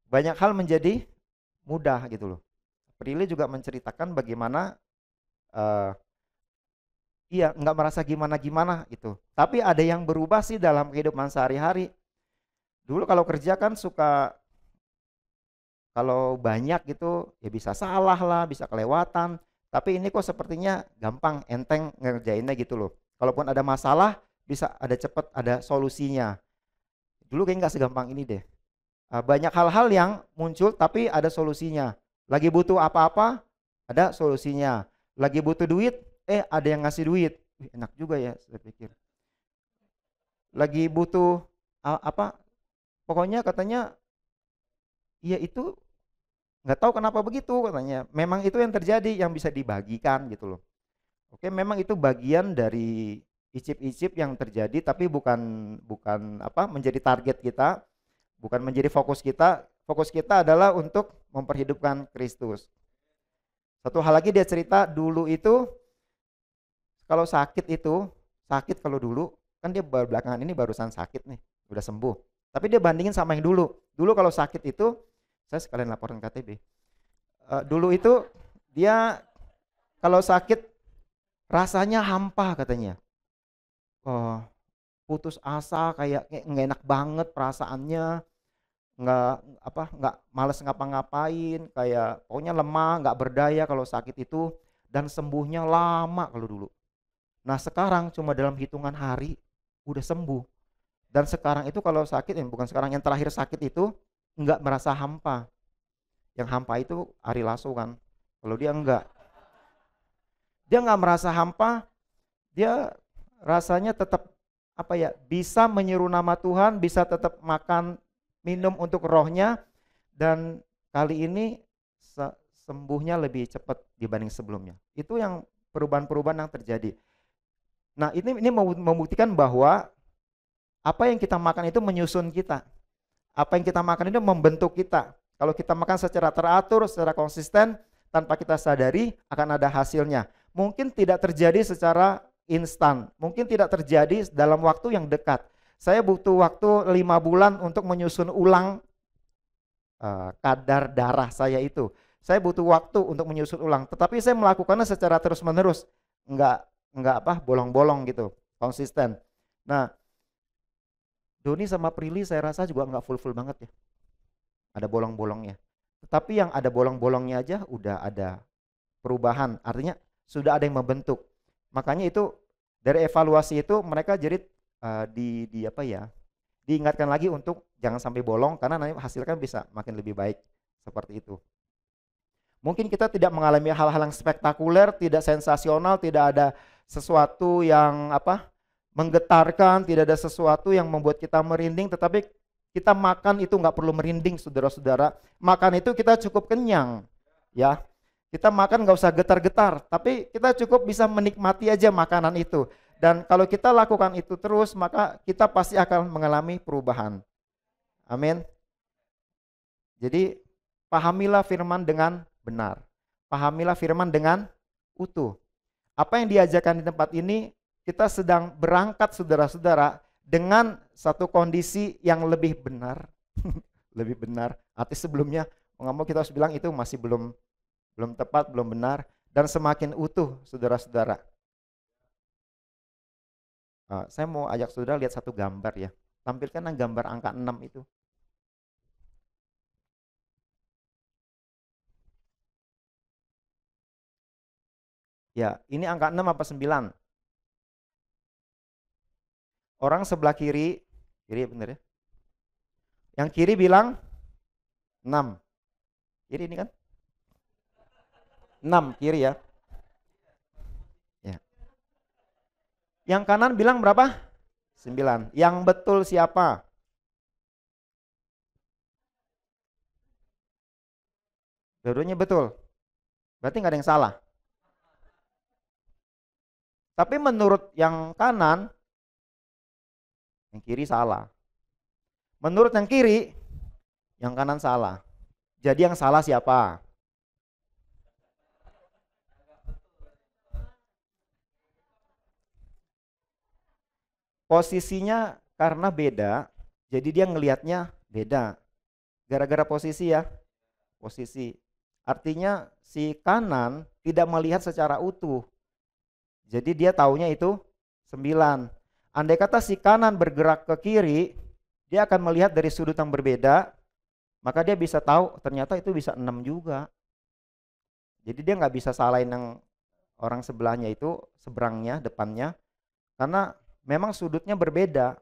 Banyak hal menjadi mudah gitu loh. Prilly juga menceritakan bagaimana iya enggak merasa gimana-gimana gitu. Tapi ada yang berubah sih dalam kehidupan sehari-hari. Dulu kalau kerja kan suka kalau banyak gitu ya bisa salah lah, bisa kelewatan. Tapi ini kok sepertinya gampang, enteng ngerjainnya gitu loh. Kalaupun ada masalah bisa ada cepat ada solusinya. Dulu kayaknya nggak segampang ini deh. Banyak hal-hal yang muncul tapi ada solusinya. Lagi butuh apa-apa ada solusinya. Lagi butuh duit, ada yang ngasih duit. Enak juga ya saya pikir. Lagi butuh apa? Pokoknya katanya iya itu nggak tahu kenapa begitu katanya. Memang itu yang terjadi yang bisa dibagikan gitu loh. Oke, memang itu bagian dari icip-icip yang terjadi, tapi bukan menjadi target kita, bukan menjadi fokus kita. Fokus kita adalah untuk memperhidupkan Kristus. Satu hal lagi dia cerita dulu itu kalau sakit kalau dulu kan dia belakangan ini barusan sakit nih, udah sembuh. Tapi dia bandingin sama yang dulu. Dulu kalau sakit itu, saya sekalian laporan KTB. Dulu itu dia kalau sakit rasanya hampa katanya. Putus asa kayak nggak enak banget perasaannya, nggak males ngapa-ngapain, kayak pokoknya lemah, nggak berdaya kalau sakit itu, dan sembuhnya lama kalau dulu. Nah sekarang cuma dalam hitungan hari udah sembuh. Dan sekarang itu kalau sakit, bukan sekarang, yang terakhir sakit itu nggak merasa hampa. Yang hampa itu Ari Lasso kan. Kalau dia enggak. Dia nggak merasa hampa, dia rasanya tetap bisa menyeru nama Tuhan, bisa tetap makan, minum untuk rohnya, dan kali ini sembuhnya lebih cepat dibanding sebelumnya. Itu yang perubahan-perubahan yang terjadi. Nah ini membuktikan bahwa apa yang kita makan itu menyusun kita. Apa yang kita makan itu membentuk kita. Kalau kita makan secara teratur, secara konsisten, tanpa kita sadari akan ada hasilnya. Mungkin tidak terjadi secara instan, mungkin tidak terjadi dalam waktu yang dekat. Saya butuh waktu 5 bulan untuk menyusun ulang kadar darah saya itu. Saya butuh waktu untuk menyusun ulang, tetapi saya melakukannya secara terus-menerus, enggak bolong-bolong gitu, konsisten. Nah, Doni sama Prilly saya rasa juga enggak full banget ya. Ada bolong-bolongnya. Tetapi yang ada bolong-bolongnya aja udah ada perubahan, artinya sudah ada yang membentuk. Makanya itu dari evaluasi itu mereka jadi diingatkan lagi untuk jangan sampai bolong, karena nanti hasilkan bisa makin lebih baik seperti itu. Mungkin kita tidak mengalami hal-hal yang spektakuler, tidak sensasional, tidak ada sesuatu yang menggetarkan, tidak ada sesuatu yang membuat kita merinding, tetapi kita makan itu nggak perlu merinding, saudara-saudara. Makan itu kita cukup kenyang, ya. Kita makan nggak usah getar-getar, tapi kita cukup bisa menikmati aja makanan itu. Dan kalau kita lakukan itu terus, maka kita pasti akan mengalami perubahan. Amin. Jadi pahamilah firman dengan benar. Pahamilah firman dengan utuh. Apa yang diajarkan di tempat ini, kita sedang berangkat saudara-saudara dengan satu kondisi yang lebih benar. Lebih benar. Arti sebelumnya, mau kita harus bilang itu masih belum tepat, belum benar, dan semakin utuh saudara-saudara. Saya mau ajak saudara lihat satu gambar ya. Tampilkan gambar angka 6 itu. Ya, ini angka 6 apa 9? Orang sebelah kiri benar ya. Yang kiri bilang 6. Kiri ini kan? 6 kiri ya. Ya. Yang kanan bilang berapa? 9. Yang betul siapa? Dua-duanya betul. Berarti nggak ada yang salah. Tapi menurut yang kanan, yang kiri salah. Menurut yang kiri, yang kanan salah. Jadi yang salah siapa? Posisinya karena beda, jadi dia ngelihatnya beda. Gara-gara posisi ya, posisi. Artinya si kanan tidak melihat secara utuh. Jadi dia taunya itu 9. Andai kata si kanan bergerak ke kiri, dia akan melihat dari sudut yang berbeda, maka dia bisa tahu ternyata itu bisa 6 juga. Jadi dia nggak bisa salahin yang orang sebelahnya itu, seberangnya, depannya, karena memang sudutnya berbeda.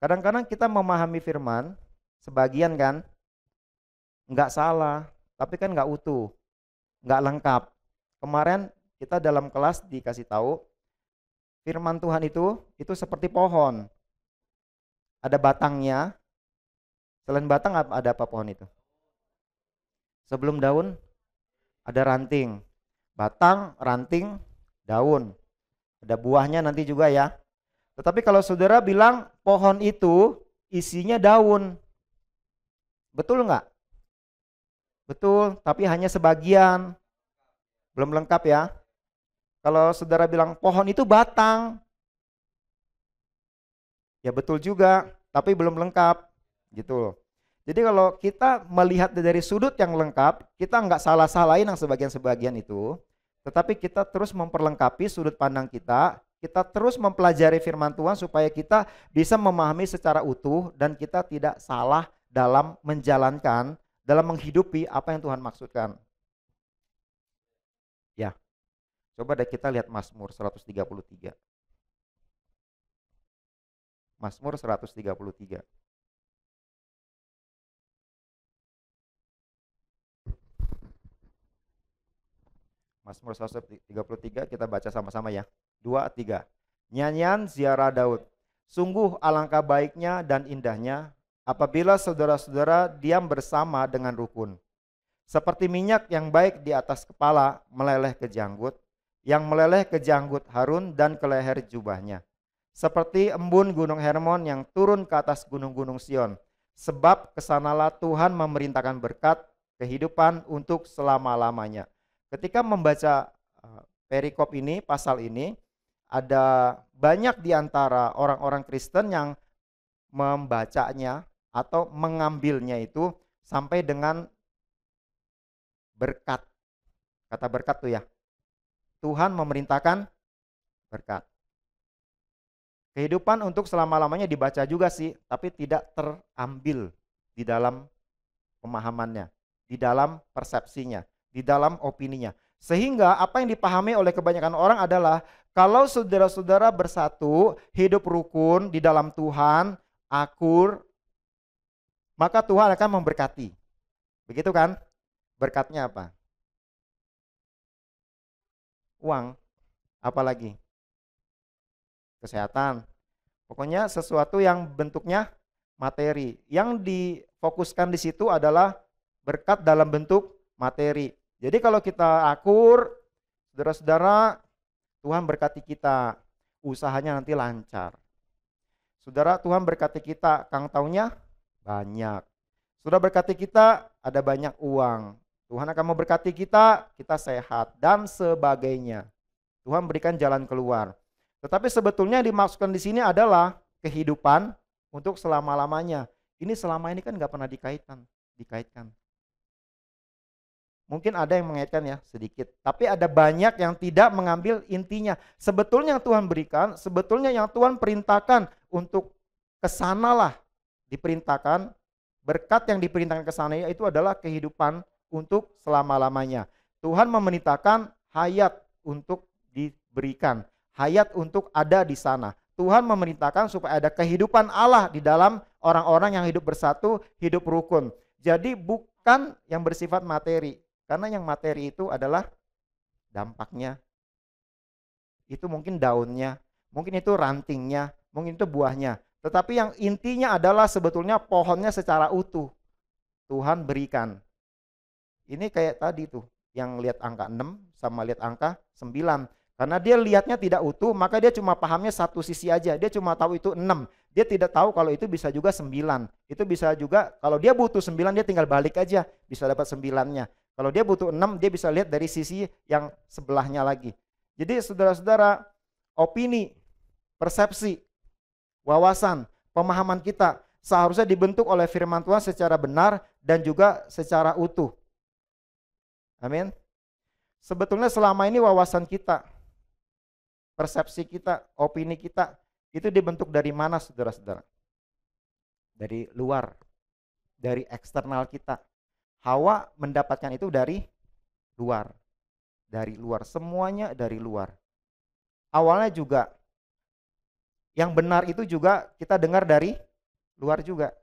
Kadang-kadang kita memahami firman, sebagian kan, nggak salah, tapi kan nggak utuh, nggak lengkap. Kemarin kita dalam kelas dikasih tahu, firman Tuhan itu seperti pohon. Ada batangnya, selain batang ada apa pohon itu? Sebelum daun, ada ranting. Batang, ranting, daun. Ada buahnya nanti juga ya. Tetapi kalau saudara bilang pohon itu isinya daun, betul nggak? Betul, tapi hanya sebagian, belum lengkap ya. Kalau saudara bilang pohon itu batang, ya betul juga, tapi belum lengkap, gitu. Jadi kalau kita melihat dari sudut yang lengkap, kita nggak salah-salahin yang sebagian-sebagian itu, tetapi kita terus memperlengkapi sudut pandang kita terus mempelajari firman Tuhan supaya kita bisa memahami secara utuh dan kita tidak salah dalam menjalankan, dalam menghidupi apa yang Tuhan maksudkan. Ya, coba deh kita lihat Mazmur 133. Mazmur 133. Mazmur 133 kita baca sama-sama ya. 2, 3. Nyanyian ziarah Daud. Sungguh alangkah baiknya dan indahnya apabila saudara-saudara diam bersama dengan rukun. Seperti minyak yang baik di atas kepala meleleh ke janggut, yang meleleh ke janggut Harun dan ke leher jubahnya. Seperti embun gunung Hermon yang turun ke atas gunung-gunung Sion. Sebab kesanalah Tuhan memerintahkan berkat kehidupan untuk selama-lamanya. Ketika membaca perikop ini, pasal ini, ada banyak di antara orang-orang Kristen yang membacanya atau mengambilnya itu sampai dengan berkat. Kata berkat tuh ya. Tuhan memerintahkan berkat. Kehidupan untuk selama-lamanya dibaca juga sih, tapi tidak terambil di dalam pemahamannya, di dalam persepsinya, di dalam opininya. Sehingga apa yang dipahami oleh kebanyakan orang adalah kalau saudara-saudara bersatu, hidup rukun di dalam Tuhan, akur, maka Tuhan akan memberkati. Begitu kan? Berkatnya apa? Uang, apalagi? Kesehatan. Pokoknya sesuatu yang bentuknya materi. Yang difokuskan di situ adalah berkat dalam bentuk materi. Jadi kalau kita akur, saudara-saudara, Tuhan berkati kita, usahanya nanti lancar. Saudara, Tuhan berkati kita, Kang taunya banyak. Sudah berkati kita, ada banyak uang. Tuhan akan memberkati kita, kita sehat, dan sebagainya. Tuhan berikan jalan keluar. Tetapi sebetulnya yang dimaksudkan di sini adalah kehidupan untuk selama-lamanya. Ini selama ini kan nggak pernah dikaitkan. Mungkin ada yang mengaitkan ya sedikit, tapi ada banyak yang tidak mengambil intinya. Sebetulnya yang Tuhan berikan, sebetulnya yang Tuhan perintahkan untuk kesanalah diperintahkan, berkat yang diperintahkan kesana itu adalah kehidupan untuk selama-lamanya. Tuhan memerintahkan hayat untuk diberikan, hayat untuk ada di sana. Tuhan memerintahkan supaya ada kehidupan Allah di dalam orang-orang yang hidup bersatu, hidup rukun. Jadi bukan yang bersifat materi. Karena yang materi itu adalah dampaknya. Itu mungkin daunnya, mungkin itu rantingnya, mungkin itu buahnya. Tetapi yang intinya adalah sebetulnya pohonnya secara utuh. Tuhan berikan. Ini kayak tadi tuh, yang lihat angka 6 sama lihat angka 9. Karena dia lihatnya tidak utuh, maka dia cuma pahamnya satu sisi aja. Dia cuma tahu itu 6. Dia tidak tahu kalau itu bisa juga 9. Itu bisa juga, kalau dia butuh 9, dia tinggal balik aja, bisa dapat 9-nya. Kalau dia butuh 6, dia bisa lihat dari sisi yang sebelahnya lagi. Jadi saudara-saudara, opini, persepsi, wawasan, pemahaman kita seharusnya dibentuk oleh firman Tuhan secara benar dan juga secara utuh. Amin. Sebetulnya selama ini wawasan kita, persepsi kita, opini kita, itu dibentuk dari mana saudara-saudara? Dari luar, dari eksternal kita. Hawa mendapatkan itu dari luar. Dari luar, semuanya dari luar. Awalnya juga, yang benar itu juga kita dengar dari luar juga.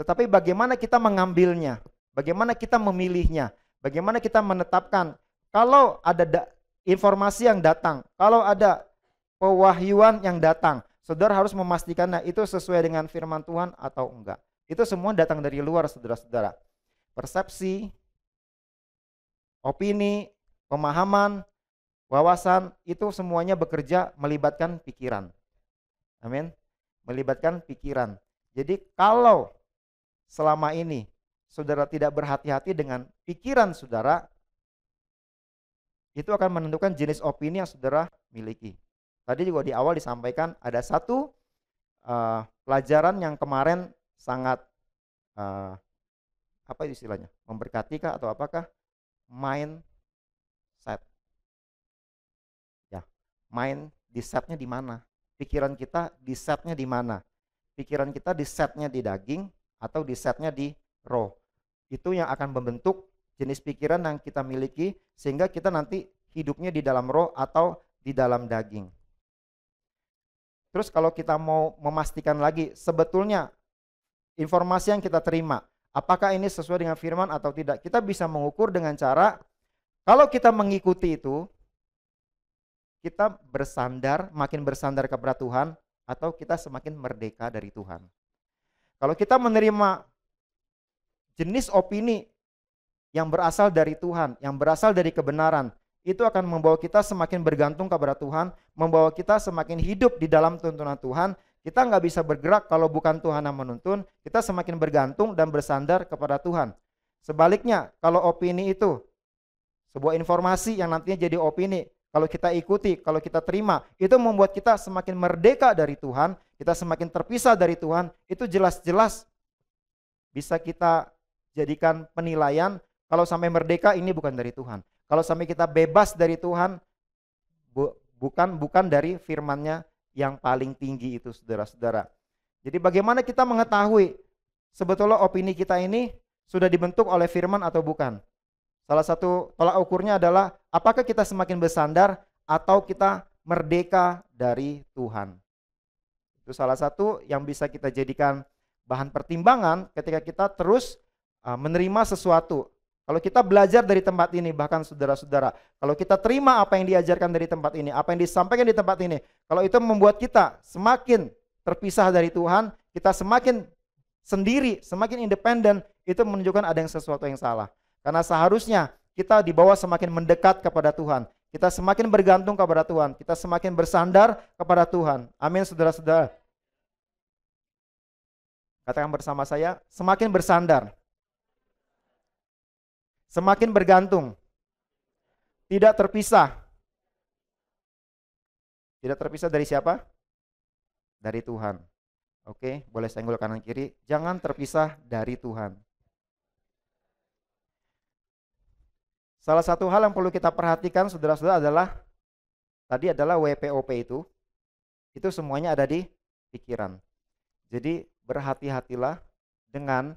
Tetapi bagaimana kita mengambilnya? Bagaimana kita memilihnya? Bagaimana kita menetapkan? Kalau ada informasi yang datang, kalau ada pewahyuan yang datang, saudara harus memastikan itu sesuai dengan firman Tuhan atau enggak. Itu semua datang dari luar, saudara-saudara. Persepsi, opini, pemahaman, wawasan, itu semuanya bekerja melibatkan pikiran. Amin. Melibatkan pikiran. Jadi kalau selama ini saudara tidak berhati-hati dengan pikiran saudara, itu akan menentukan jenis opini yang saudara miliki. Tadi juga di awal disampaikan ada satu pelajaran yang kemarin sangat apa istilahnya, memberkati kah atau apakah? Mindset. Ya, mind di setnya di mana? Pikiran kita di setnya di mana? Pikiran kita di setnya di daging atau di setnya di roh. Itu yang akan membentuk jenis pikiran yang kita miliki sehingga kita nanti hidupnya di dalam roh atau di dalam daging. Terus kalau kita mau memastikan lagi sebetulnya informasi yang kita terima, apakah ini sesuai dengan firman atau tidak? Kita bisa mengukur dengan cara, kalau kita mengikuti itu, kita bersandar, makin bersandar kepada Tuhan, atau kita semakin merdeka dari Tuhan. Kalau kita menerima jenis opini yang berasal dari Tuhan, yang berasal dari kebenaran, itu akan membawa kita semakin bergantung kepada Tuhan, membawa kita semakin hidup di dalam tuntunan Tuhan. Kita nggak bisa bergerak kalau bukan Tuhan yang menuntun, kita semakin bergantung dan bersandar kepada Tuhan. Sebaliknya, kalau opini itu sebuah informasi yang nantinya jadi opini, kalau kita ikuti, kalau kita terima, itu membuat kita semakin merdeka dari Tuhan, kita semakin terpisah dari Tuhan, itu jelas-jelas bisa kita jadikan penilaian, kalau sampai merdeka ini bukan dari Tuhan. Kalau sampai kita bebas dari Tuhan, bukan dari firman-Nya yang paling tinggi itu, saudara-saudara. Jadi bagaimana kita mengetahui sebetulnya opini kita ini sudah dibentuk oleh firman atau bukan? Salah satu tolak ukurnya adalah apakah kita semakin bersandar atau kita merdeka dari Tuhan. Itu salah satu yang bisa kita jadikan bahan pertimbangan ketika kita terus menerima sesuatu. Kalau kita belajar dari tempat ini, bahkan saudara-saudara, kalau kita terima apa yang diajarkan dari tempat ini, apa yang disampaikan di tempat ini, kalau itu membuat kita semakin terpisah dari Tuhan, kita semakin sendiri, semakin independen, itu menunjukkan ada yang sesuatu yang salah. Karena seharusnya kita dibawa semakin mendekat kepada Tuhan. Kita semakin bergantung kepada Tuhan. Kita semakin bersandar kepada Tuhan. Amin, saudara-saudara. Katakan bersama saya, semakin bersandar. Semakin bergantung. Tidak terpisah. Tidak terpisah dari siapa? Dari Tuhan. Oke, boleh senggol kanan kiri. Jangan terpisah dari Tuhan. Salah satu hal yang perlu kita perhatikan saudara-saudara adalah WPOP itu semuanya ada di pikiran. Jadi berhati-hatilah dengan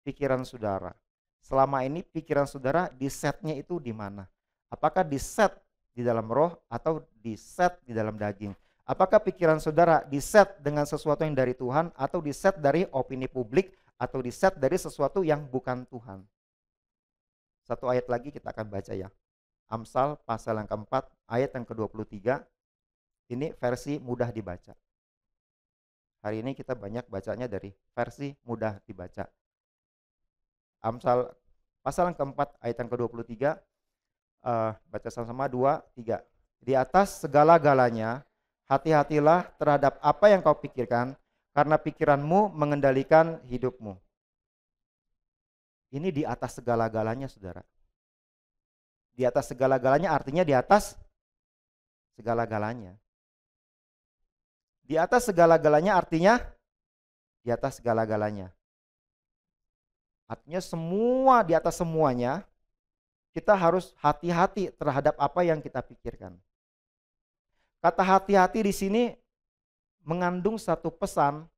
pikiran saudara. Selama ini pikiran saudara di setnya itu di mana? Apakah di set di dalam roh atau di set di dalam daging? Apakah pikiran saudara di set dengan sesuatu yang dari Tuhan atau di set dari opini publik atau di set dari sesuatu yang bukan Tuhan? Satu ayat lagi kita akan baca ya. Amsal pasal yang keempat ayat yang ke-23. Ini versi mudah dibaca. Hari ini kita banyak bacanya dari versi mudah dibaca. Amsal pasal yang keempat ayat yang ke-23. Baca sama-sama 2, 3. Di atas segala-galanya hati-hatilah terhadap apa yang kau pikirkan, karena pikiranmu mengendalikan hidupmu. Ini di atas segala-galanya, saudara. Di atas segala-galanya artinya di atas segala-galanya. Di atas segala-galanya artinya di atas segala-galanya. Artinya semua di atas semuanya, kita harus hati-hati terhadap apa yang kita pikirkan. Kata hati-hati di sini mengandung satu pesan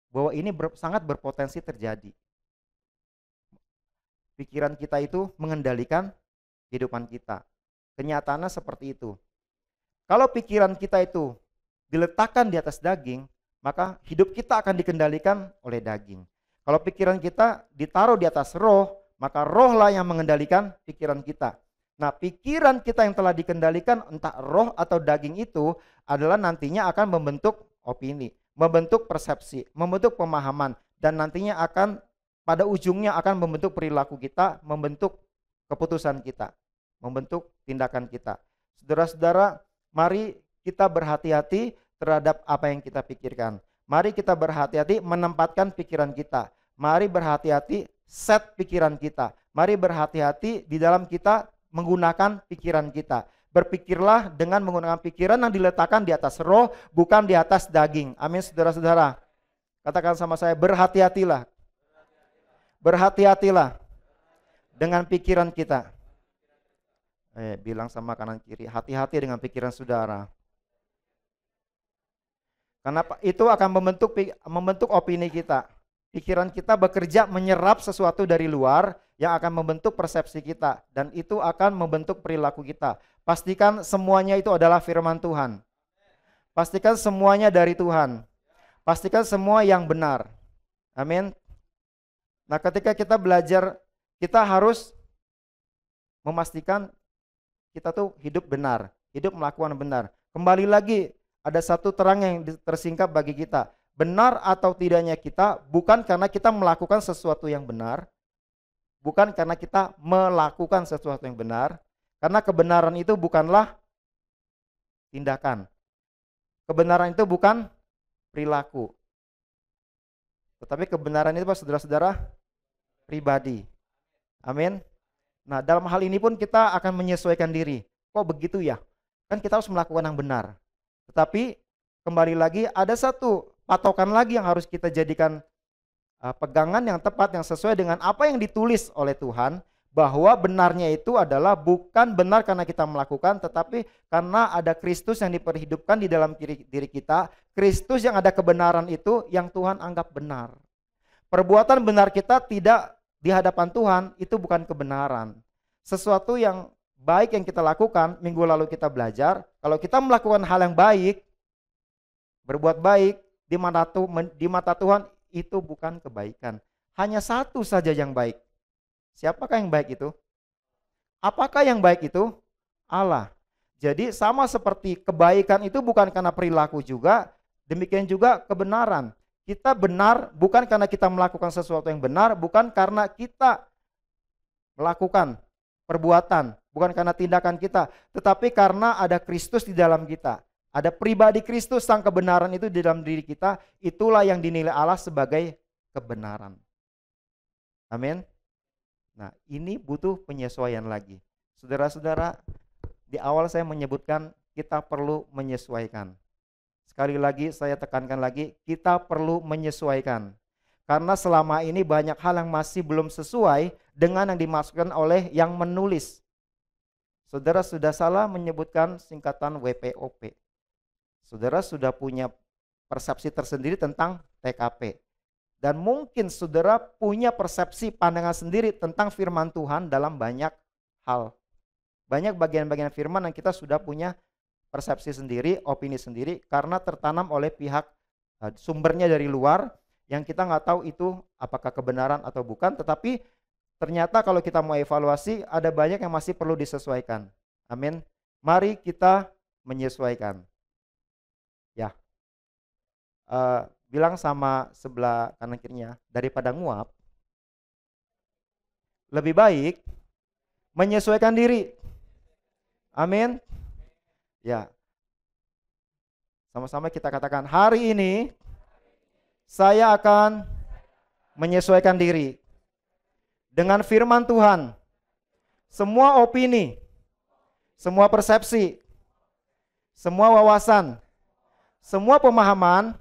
bahwa ini sangat berpotensi terjadi. Pikiran kita itu mengendalikan kehidupan kita. Kenyataannya seperti itu. Kalau pikiran kita itu diletakkan di atas daging, maka hidup kita akan dikendalikan oleh daging. Kalau pikiran kita ditaruh di atas roh, maka rohlah yang mengendalikan pikiran kita. Nah, pikiran kita yang telah dikendalikan entah roh atau daging itu adalah nantinya akan membentuk opini, membentuk persepsi, membentuk pemahaman, dan nantinya akan pada ujungnya akan membentuk perilaku kita, membentuk keputusan kita, membentuk tindakan kita. Saudara-saudara, mari kita berhati-hati terhadap apa yang kita pikirkan. Mari kita berhati-hati menempatkan pikiran kita. Mari berhati-hati set pikiran kita. Mari berhati-hati di dalam kita menggunakan pikiran kita. Berpikirlah dengan menggunakan pikiran yang diletakkan di atas roh, bukan di atas daging. Amin, saudara-saudara. Katakan sama saya, berhati-hatilah. Berhati-hatilah dengan pikiran kita. Bilang sama kanan kiri, hati-hati dengan pikiran saudara. Karena itu akan membentuk opini kita. Pikiran kita bekerja menyerap sesuatu dari luar yang akan membentuk persepsi kita. Dan itu akan membentuk perilaku kita. Pastikan semuanya itu adalah firman Tuhan. Pastikan semuanya dari Tuhan. Pastikan semua yang benar. Amin. Nah, ketika kita belajar, kita harus memastikan kita tuh hidup benar, hidup melakukan benar. Kembali lagi, ada satu terang yang tersingkap bagi kita. Benar atau tidaknya kita bukan karena kita melakukan sesuatu yang benar, bukan karena kita melakukan sesuatu yang benar, karena kebenaran itu bukanlah tindakan. Kebenaran itu bukan perilaku. Tetapi kebenaran itu, saudara-saudara, pribadi. Amin. Nah, dalam hal ini pun kita akan menyesuaikan diri. Kok begitu ya? Kan kita harus melakukan yang benar. Tetapi kembali lagi ada satu patokan lagi yang harus kita jadikan pegangan yang tepat, yang sesuai dengan apa yang ditulis oleh Tuhan, bahwa benarnya itu adalah bukan benar karena kita melakukan, tetapi karena ada Kristus yang diperhidupkan di dalam diri kita. Kristus yang ada kebenaran itu yang Tuhan anggap benar. Perbuatan benar kita tidak di hadapan Tuhan itu bukan kebenaran. Sesuatu yang baik yang kita lakukan, minggu lalu kita belajar, kalau kita melakukan hal yang baik, berbuat baik di mata Tuhan itu bukan kebaikan. Hanya satu saja yang baik. Siapakah yang baik itu? Apakah yang baik itu? Allah. Jadi sama seperti kebaikan itu bukan karena perilaku juga, demikian juga kebenaran. Kita benar bukan karena kita melakukan sesuatu yang benar, bukan karena kita melakukan perbuatan, bukan karena tindakan kita, tetapi karena ada Kristus di dalam kita. Ada pribadi Kristus, sang kebenaran itu di dalam diri kita, itulah yang dinilai Allah sebagai kebenaran. Amin. Nah, ini butuh penyesuaian lagi. Saudara-saudara, di awal saya menyebutkan kita perlu menyesuaikan. Sekali lagi saya tekankan lagi, kita perlu menyesuaikan. Karena selama ini banyak hal yang masih belum sesuai dengan yang dimaksudkan oleh yang menulis. Saudara sudah salah menyebutkan singkatan WPOP. Saudara sudah punya persepsi tersendiri tentang TKP. Dan mungkin saudara punya persepsi pandangan sendiri tentang firman Tuhan dalam banyak hal. Banyak bagian-bagian firman yang kita sudah punya persepsi sendiri, opini sendiri, karena tertanam oleh pihak sumbernya dari luar, yang kita nggak tahu itu apakah kebenaran atau bukan, tetapi ternyata kalau kita mau evaluasi, ada banyak yang masih perlu disesuaikan. Amin. Mari kita menyesuaikan. Ya. Bilang sama sebelah kanan kirinya, daripada nguap, lebih baik menyesuaikan diri. Amin. Ya. Sama-sama kita katakan, hari ini saya akan menyesuaikan diri dengan firman Tuhan. Semua opini, semua persepsi, semua wawasan, semua pemahaman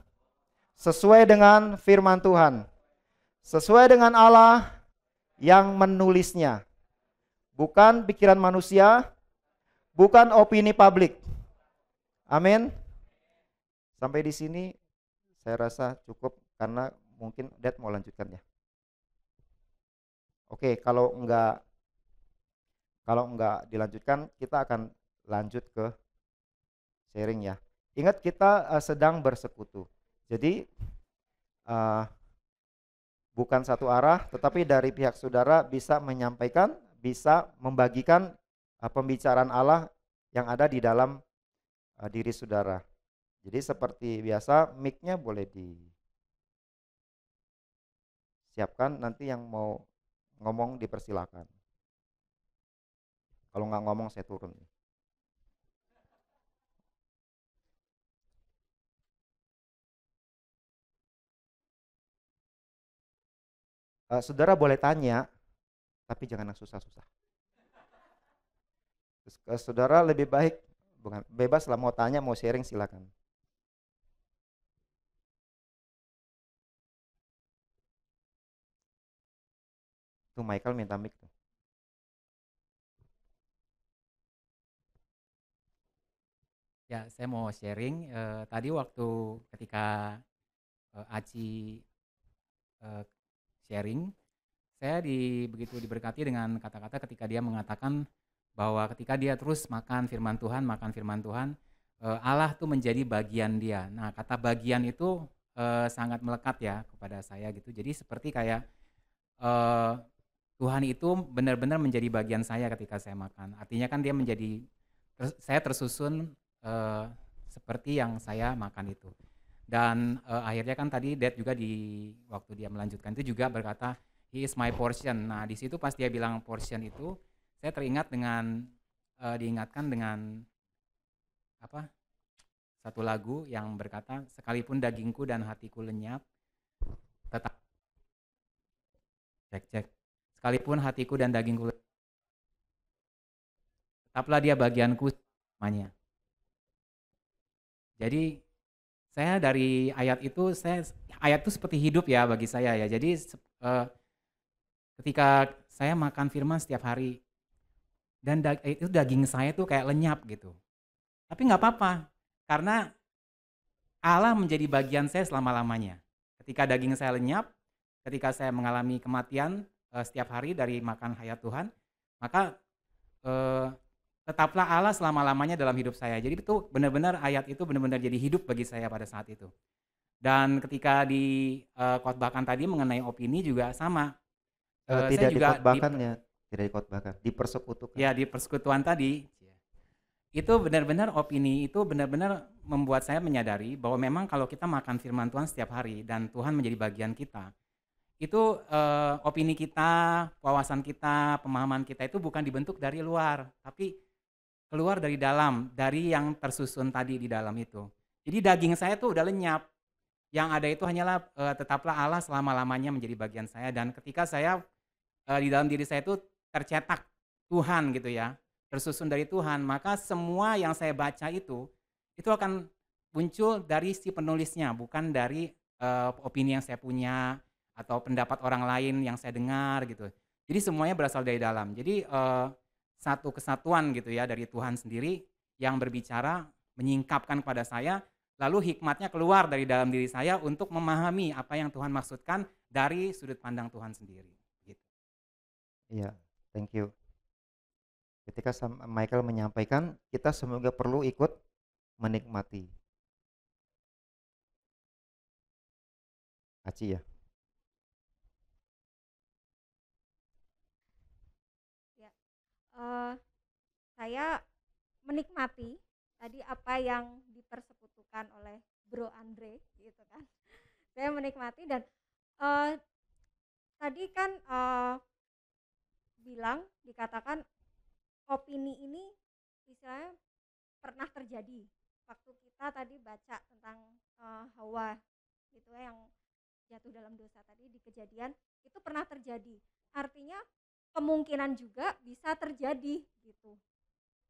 sesuai dengan firman Tuhan, sesuai dengan Allah yang menulisnya, bukan pikiran manusia, bukan opini publik. Amin. Sampai di sini saya rasa cukup, karena mungkin Dad mau lanjutkan ya. Oke, kalau enggak dilanjutkan, kita akan lanjut ke sharing ya. Ingat, kita sedang bersekutu. Jadi bukan satu arah, tetapi dari pihak saudara bisa menyampaikan, bisa membagikan pembicaraan Allah yang ada di dalam diri saudara. Jadi seperti biasa, mic-nya boleh disiapkan, nanti yang mau ngomong dipersilakan. Kalau nggak ngomong saya turun. Saudara boleh tanya, tapi jangan yang susah-susah. Saudara lebih baik, bukan bebas lah, mau tanya, mau sharing silakan. Tuh Michael minta mic tuh. Ya, saya mau sharing. Tadi waktu ketika Aci sharing, saya begitu diberkati dengan kata-kata ketika dia mengatakan bahwa ketika dia terus makan firman Tuhan, Allah tuh menjadi bagian dia. Nah, kata bagian itu sangat melekat ya kepada saya gitu. Jadi seperti kayak Tuhan itu benar-benar menjadi bagian saya ketika saya makan. Artinya kan dia saya tersusun seperti yang saya makan itu. Dan akhirnya kan tadi Dad juga waktu dia melanjutkan itu juga berkata, He is my portion. Nah, di situ pas dia bilang portion itu, saya diingatkan dengan satu lagu yang berkata, sekalipun dagingku dan hatiku lenyap, tetap sekalipun hatiku dan dagingku lenyap, tetaplah dia bagianku selamanya. Jadi saya dari ayat itu seperti hidup ya bagi saya ya. Jadi ketika saya makan firman setiap hari dan itu daging saya tuh kayak lenyap gitu. Tapi nggak apa-apa, karena Allah menjadi bagian saya selama-lamanya. Ketika daging saya lenyap, ketika saya mengalami kematian setiap hari dari makan hayat Tuhan, maka tetaplah Allah selama-lamanya dalam hidup saya. Jadi itu benar-benar ayat itu benar-benar jadi hidup bagi saya pada saat itu. Dan ketika khotbahkan tadi mengenai opini juga sama. Tidak dikhotbahkan ya, tidak dikhotbahkan, dipersekutukan. Ya, di persekutuan tadi. Itu benar-benar opini itu benar-benar membuat saya menyadari bahwa memang kalau kita makan firman Tuhan setiap hari dan Tuhan menjadi bagian kita, itu opini kita, wawasan kita, pemahaman kita itu bukan dibentuk dari luar, tapi keluar dari dalam, dari yang tersusun tadi di dalam itu. Jadi daging saya tuh udah lenyap, yang ada itu hanyalah tetaplah Allah selama-lamanya menjadi bagian saya, dan ketika saya di dalam diri saya itu tercetak Tuhan gitu ya, tersusun dari Tuhan, maka semua yang saya baca itu akan muncul dari si penulisnya, bukan dari opini yang saya punya atau pendapat orang lain yang saya dengar gitu. Jadi semuanya berasal dari dalam. Jadi satu kesatuan gitu ya dari Tuhan sendiri yang berbicara, menyingkapkan kepada saya, lalu hikmatnya keluar dari dalam diri saya untuk memahami apa yang Tuhan maksudkan dari sudut pandang Tuhan sendiri. Gitu. Iya, thank you. Ketika Michael menyampaikan, kita semoga perlu ikut menikmati. Aci ya. Ya, saya menikmati tadi apa yang dipersekutukan oleh Bro Andre gitu kan. Saya menikmati dan tadi kan dikatakan opini ini istilahnya pernah terjadi waktu kita tadi baca tentang Hawa gitu ya, yang jatuh dalam dosa tadi di Kejadian, itu pernah terjadi. Artinya kemungkinan juga bisa terjadi gitu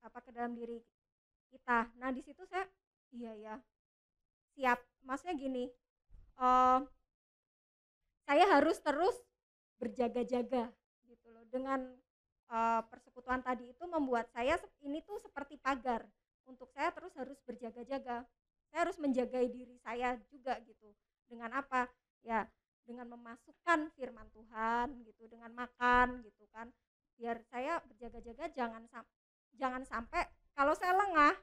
ke dalam diri kita. Nah di situ saya iya ya siap, maksudnya gini, saya harus terus berjaga-jaga gitu loh. Dengan persekutuan tadi itu membuat saya ini tuh seperti pagar untuk saya terus harus berjaga-jaga. Saya harus menjaga diri saya juga gitu. Dengan apa? Ya dengan memasukkan firman Tuhan gitu, dengan makan gitu kan. Biar saya berjaga-jaga jangan sampai kalau saya lengah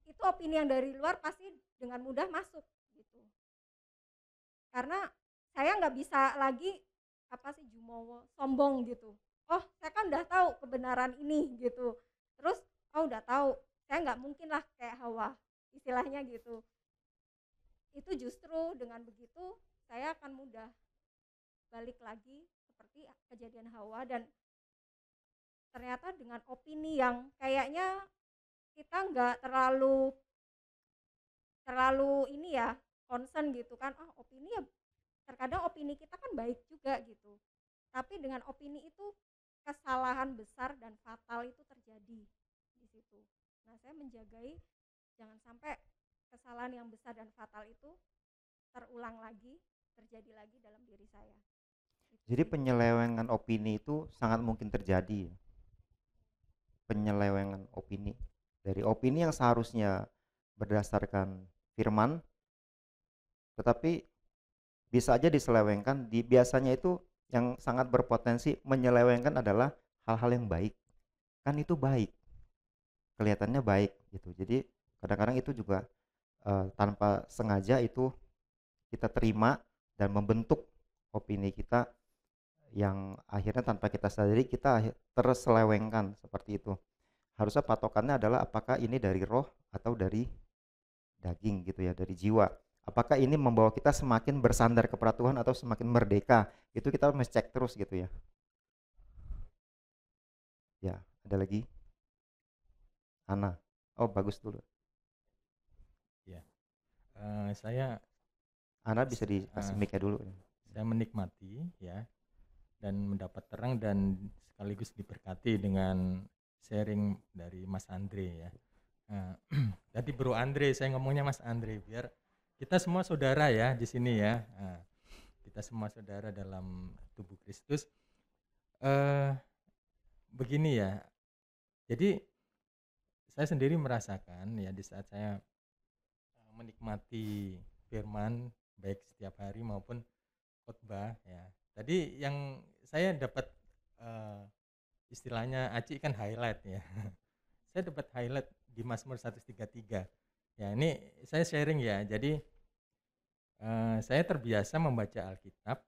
itu opini yang dari luar pasti dengan mudah masuk gitu. Karena saya nggak bisa lagi jumowo, sombong gitu. Oh saya kan udah tahu kebenaran ini gitu. Terus udah tahu, saya nggak mungkin lah kayak Hawa istilahnya gitu. Itu justru dengan begitu saya akan mudah balik lagi seperti kejadian Hawa, dan ternyata dengan opini yang kayaknya kita nggak terlalu ini ya concern gitu kan. Opini ya terkadang opini kita kan baik juga gitu, tapi dengan opini itu kesalahan besar dan fatal itu terjadi di situ. Nah saya menjagai jangan sampai kesalahan yang besar dan fatal itu terulang lagi, terjadi lagi dalam diri saya. Jadi penyelewengan opini itu sangat mungkin terjadi. Penyelewengan opini. Dari opini yang seharusnya berdasarkan firman, tetapi bisa aja diselewengkan. Biasanya itu yang sangat berpotensi menyelewengkan adalah hal-hal yang baik. Kan itu baik, kelihatannya baik gitu. Jadi kadang-kadang itu juga tanpa sengaja itu kita terima dan membentuk opini kita yang akhirnya tanpa kita sadari kita terselewengkan seperti itu. Harusnya patokannya adalah apakah ini dari roh atau dari daging gitu ya, dari jiwa. Apakah ini membawa kita semakin bersandar kepada Tuhan atau semakin merdeka? Itu kita mesti cek terus gitu ya. Ya, ada lagi? Ana. Oh, bagus dulu. Ya, saya Ana bisa dikasih mic-nya dulu. saya menikmati ya dan mendapat terang dan sekaligus diberkati dengan sharing dari Mas Andre ya. Tadi Bro Andre, saya ngomongnya Mas Andre biar kita semua saudara ya di sini ya. Kita semua saudara dalam tubuh Kristus. Begini ya. Jadi saya sendiri merasakan ya di saat saya menikmati firman baik setiap hari maupun khotbah ya. Tadi yang saya dapat istilahnya Aci kan highlight ya. Saya dapat highlight di Mazmur 133. Ya, ini saya sharing ya. Jadi saya terbiasa membaca Alkitab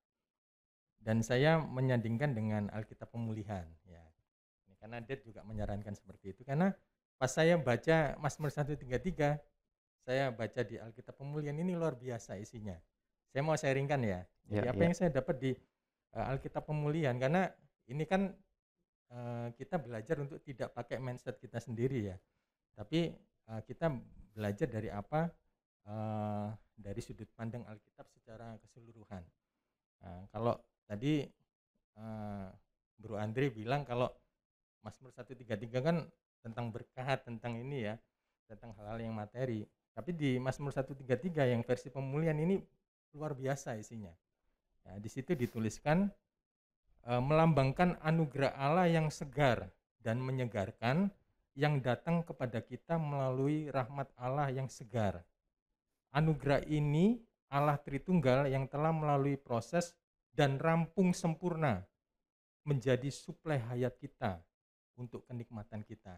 dan saya menyandingkan dengan Alkitab pemulihan ya. Ini karena Ded juga menyarankan seperti itu karena pas saya baca Mazmur 133, saya baca di Alkitab pemulihan ini luar biasa isinya. Saya mau sharingkan ya. Jadi apa yang saya dapat di Alkitab Pemulihan, karena ini kan kita belajar untuk tidak pakai mindset kita sendiri ya, tapi kita belajar dari apa, dari sudut pandang Alkitab secara keseluruhan. Nah, kalau tadi Bro Andre bilang kalau Mazmur 133 kan tentang berkat, tentang ini ya, tentang hal-hal yang materi. Tapi di Mazmur 133 yang versi pemulihan ini luar biasa isinya. Ya, di situ dituliskan melambangkan anugerah Allah yang segar dan menyegarkan yang datang kepada kita melalui rahmat Allah yang segar. Anugerah ini Allah Tritunggal yang telah melalui proses dan rampung sempurna menjadi suplai hayat kita untuk kenikmatan kita.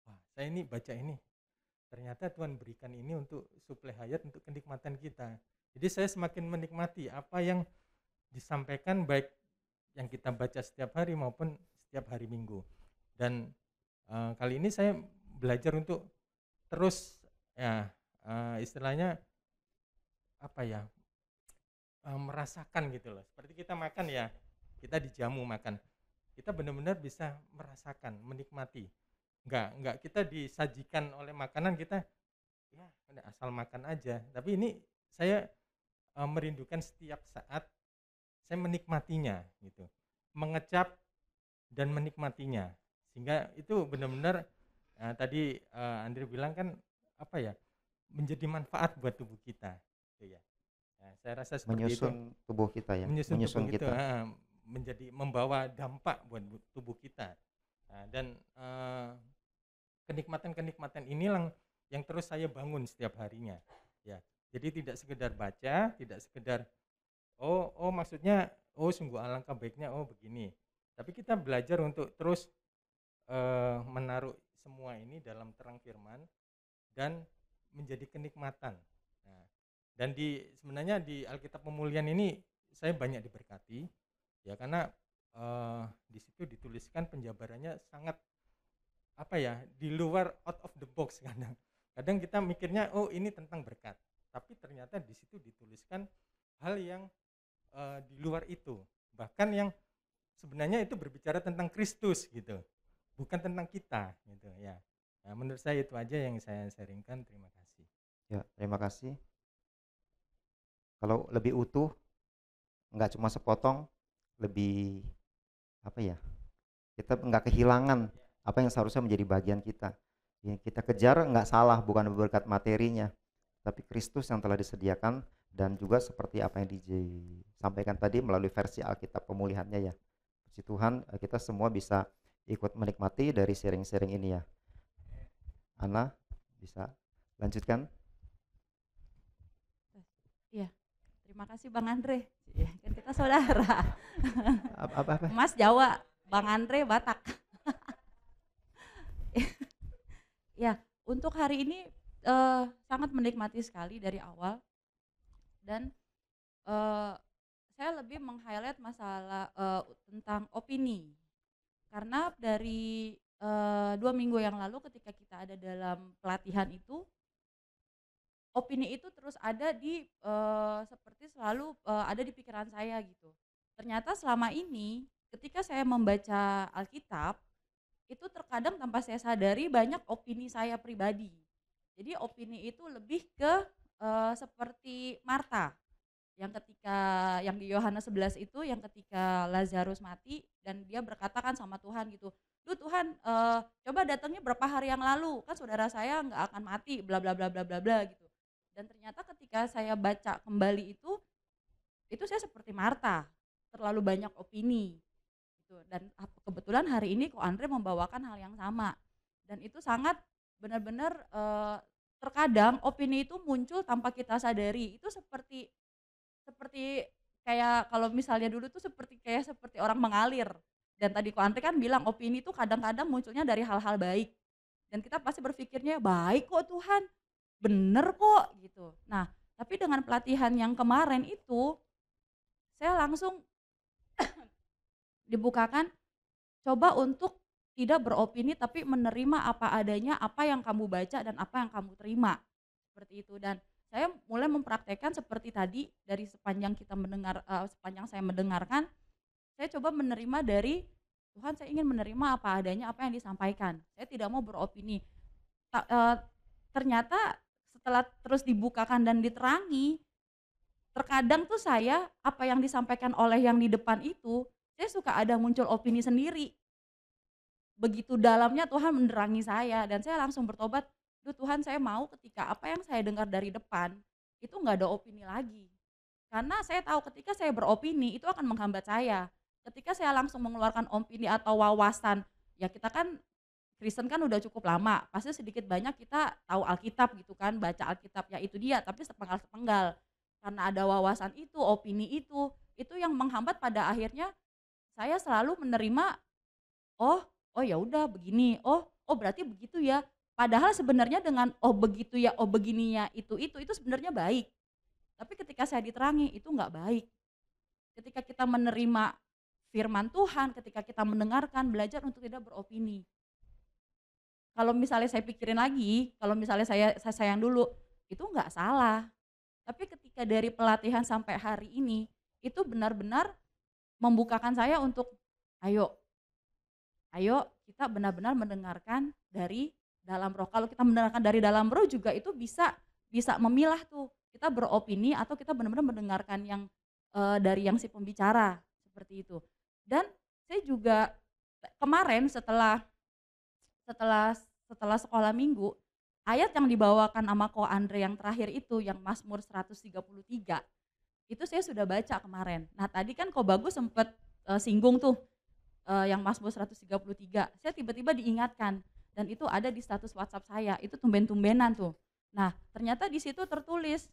Wah, saya ini baca ini, ternyata Tuhan berikan ini untuk suplai hayat untuk kenikmatan kita. Jadi saya semakin menikmati apa yang disampaikan, baik yang kita baca setiap hari maupun setiap hari Minggu. Dan kali ini saya belajar untuk terus ya istilahnya apa ya, merasakan gitu loh. Seperti kita makan ya, kita dijamu makan, kita benar-benar bisa merasakan, menikmati. Enggak kita disajikan oleh makanan kita ya udah asal makan aja. Tapi ini saya merindukan setiap saat saya menikmatinya gitu, mengecap dan menikmatinya, sehingga itu benar-benar tadi Andre bilang kan apa ya, menjadi manfaat buat tubuh kita gitu ya. Nah, saya rasa seperti Menyusun itu. tubuh kita ya, Menyusun tubuh kita. Menjadi membawa dampak buat tubuh kita. Nah, dan kenikmatan-kenikmatan inilah yang terus saya bangun setiap harinya ya. Jadi tidak sekedar baca, tidak sekedar maksudnya sungguh alangkah baiknya begini, tapi kita belajar untuk terus menaruh semua ini dalam terang firman dan menjadi kenikmatan. Nah, dan sebenarnya di Alkitab Pemulihan ini saya banyak diberkati ya, karena di situ dituliskan penjabarannya sangat apa ya, di luar out of the box. Kadang kita mikirnya ini tentang berkat, tapi ternyata di situ dituliskan hal yang di luar itu, bahkan yang sebenarnya itu berbicara tentang Kristus gitu, bukan tentang kita gitu ya. Nah, menurut saya itu aja yang saya sharingkan. Terima kasih. Ya, terima kasih. Kalau lebih utuh, nggak cuma sepotong, lebih apa ya, kita nggak kehilangan apa yang seharusnya menjadi bagian kita. Yang kita kejar nggak salah, bukan berkat materinya, tapi Kristus yang telah disediakan, dan juga seperti apa yang disampaikan tadi melalui versi Alkitab Pemulihannya ya. Puji Tuhan, kita semua bisa ikut menikmati dari sharing-sharing ini ya. Ana, bisa lanjutkan? Iya, terima kasih Bang Andre. Ya, kan kita saudara. Apa? Mas Jawa, Bang Andre Batak. Ya, untuk hari ini sangat menikmati sekali dari awal, dan saya lebih meng-highlight masalah tentang opini, karena dari 2 minggu yang lalu ketika kita ada dalam pelatihan itu, opini itu terus ada di seperti selalu ada di pikiran saya gitu. Ternyata selama ini ketika saya membaca Alkitab, itu terkadang tanpa saya sadari banyak opini saya pribadi. Jadi opini itu lebih ke seperti Marta yang ketika yang di Yohanes 11 itu, yang ketika Lazarus mati dan dia berkata kan sama Tuhan gitu, "Duh Tuhan, coba datangnya berapa hari yang lalu, kan saudara saya nggak akan mati bla bla bla bla bla bla," gitu. Dan ternyata ketika saya baca kembali itu saya seperti Marta, terlalu banyak opini gitu. Dan kebetulan hari ini Ko Andre membawakan hal yang sama, dan itu sangat benar-benar terkadang opini itu muncul tanpa kita sadari. Itu seperti kayak kalau misalnya dulu tuh seperti orang mengalir. Dan tadi Ko Andre kan bilang opini itu kadang-kadang munculnya dari hal-hal baik. Dan kita pasti berpikirnya baik kok Tuhan, bener kok gitu. Nah, tapi dengan pelatihan yang kemarin itu saya langsung dibukakan, coba untuk tidak beropini tapi menerima apa adanya, apa yang kamu baca dan apa yang kamu terima. Seperti itu. Dan saya mulai mempraktekkan seperti tadi, dari sepanjang kita mendengar sepanjang saya mendengarkan, saya coba menerima dari Tuhan, saya ingin menerima apa adanya, apa yang disampaikan. Saya tidak mau beropini. Ternyata setelah terus dibukakan dan diterangi, terkadang tuh saya, apa yang disampaikan oleh yang di depan itu, saya suka ada muncul opini sendiri. Begitu dalamnya Tuhan menerangi saya dan saya langsung bertobat, "Duh Tuhan, saya mau ketika apa yang saya dengar dari depan, itu nggak ada opini lagi." Karena saya tahu ketika saya beropini itu akan menghambat saya. Ketika saya langsung mengeluarkan opini atau wawasan, ya kita kan Kristen kan udah cukup lama, pasti sedikit banyak kita tahu Alkitab gitu kan, baca Alkitab, ya itu dia, tapi sepenggal-sepenggal. Karena ada wawasan itu, opini itu yang menghambat pada akhirnya saya selalu menerima, oh, oh ya udah begini, oh berarti begitu ya. Padahal sebenarnya dengan oh begitu ya, oh begininya itu sebenarnya baik. Tapi ketika saya diterangi itu nggak baik. Ketika kita menerima firman Tuhan, ketika kita mendengarkan, belajar untuk tidak beropini. Kalau misalnya saya pikirin lagi, kalau misalnya saya yang dulu, itu nggak salah. Tapi ketika dari pelatihan sampai hari ini, itu benar-benar membukakan saya untuk ayo, ayo kita benar-benar mendengarkan dari dalam roh. Kalau kita mendengarkan dari dalam roh juga itu bisa memilah tuh, kita beropini atau kita benar-benar mendengarkan yang dari yang si pembicara, seperti itu. Dan saya juga kemarin setelah sekolah minggu, ayat yang dibawakan sama Ko Andre yang terakhir itu, yang Mazmur 133, itu saya sudah baca kemarin. Nah tadi kan Ko Bagus sempat singgung tuh, yang Mazmur 133, saya tiba-tiba diingatkan, dan itu ada di status WhatsApp saya, itu tumben-tumbenan tuh. Nah ternyata di situ tertulis,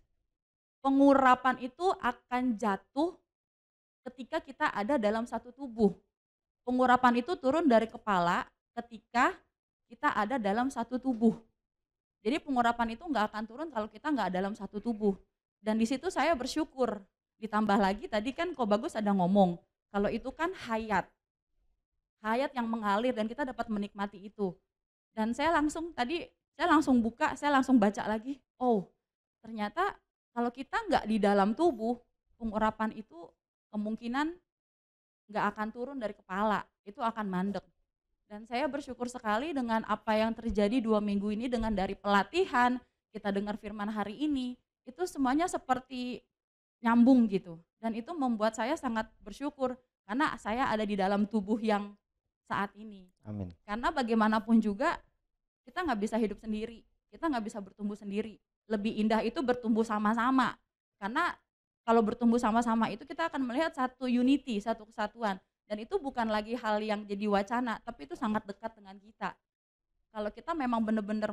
pengurapan itu akan jatuh ketika kita ada dalam satu tubuh. Pengurapan itu turun dari kepala ketika kita ada dalam satu tubuh. Jadi pengurapan itu nggak akan turun kalau kita nggak dalam satu tubuh. Dan di situ saya bersyukur. Ditambah lagi tadi kan Ko Bagus ada ngomong, kalau itu kan hayat yang mengalir dan kita dapat menikmati itu. Dan saya langsung buka, saya langsung baca lagi. Oh, ternyata kalau kita nggak di dalam tubuh, pengurapan itu kemungkinan nggak akan turun dari kepala, itu akan mandek. Dan saya bersyukur sekali dengan apa yang terjadi 2 minggu ini, dengan dari pelatihan, kita dengar firman hari ini, itu semuanya seperti nyambung gitu. Dan itu membuat saya sangat bersyukur, karena saya ada di dalam tubuh yang saat ini. Amin. Karena bagaimanapun juga, kita nggak bisa hidup sendiri, kita nggak bisa bertumbuh sendiri. Lebih indah itu bertumbuh sama-sama. Karena kalau bertumbuh sama-sama itu kita akan melihat satu unity, satu kesatuan. Dan itu bukan lagi hal yang jadi wacana, tapi itu sangat dekat dengan kita. Kalau kita memang benar-benar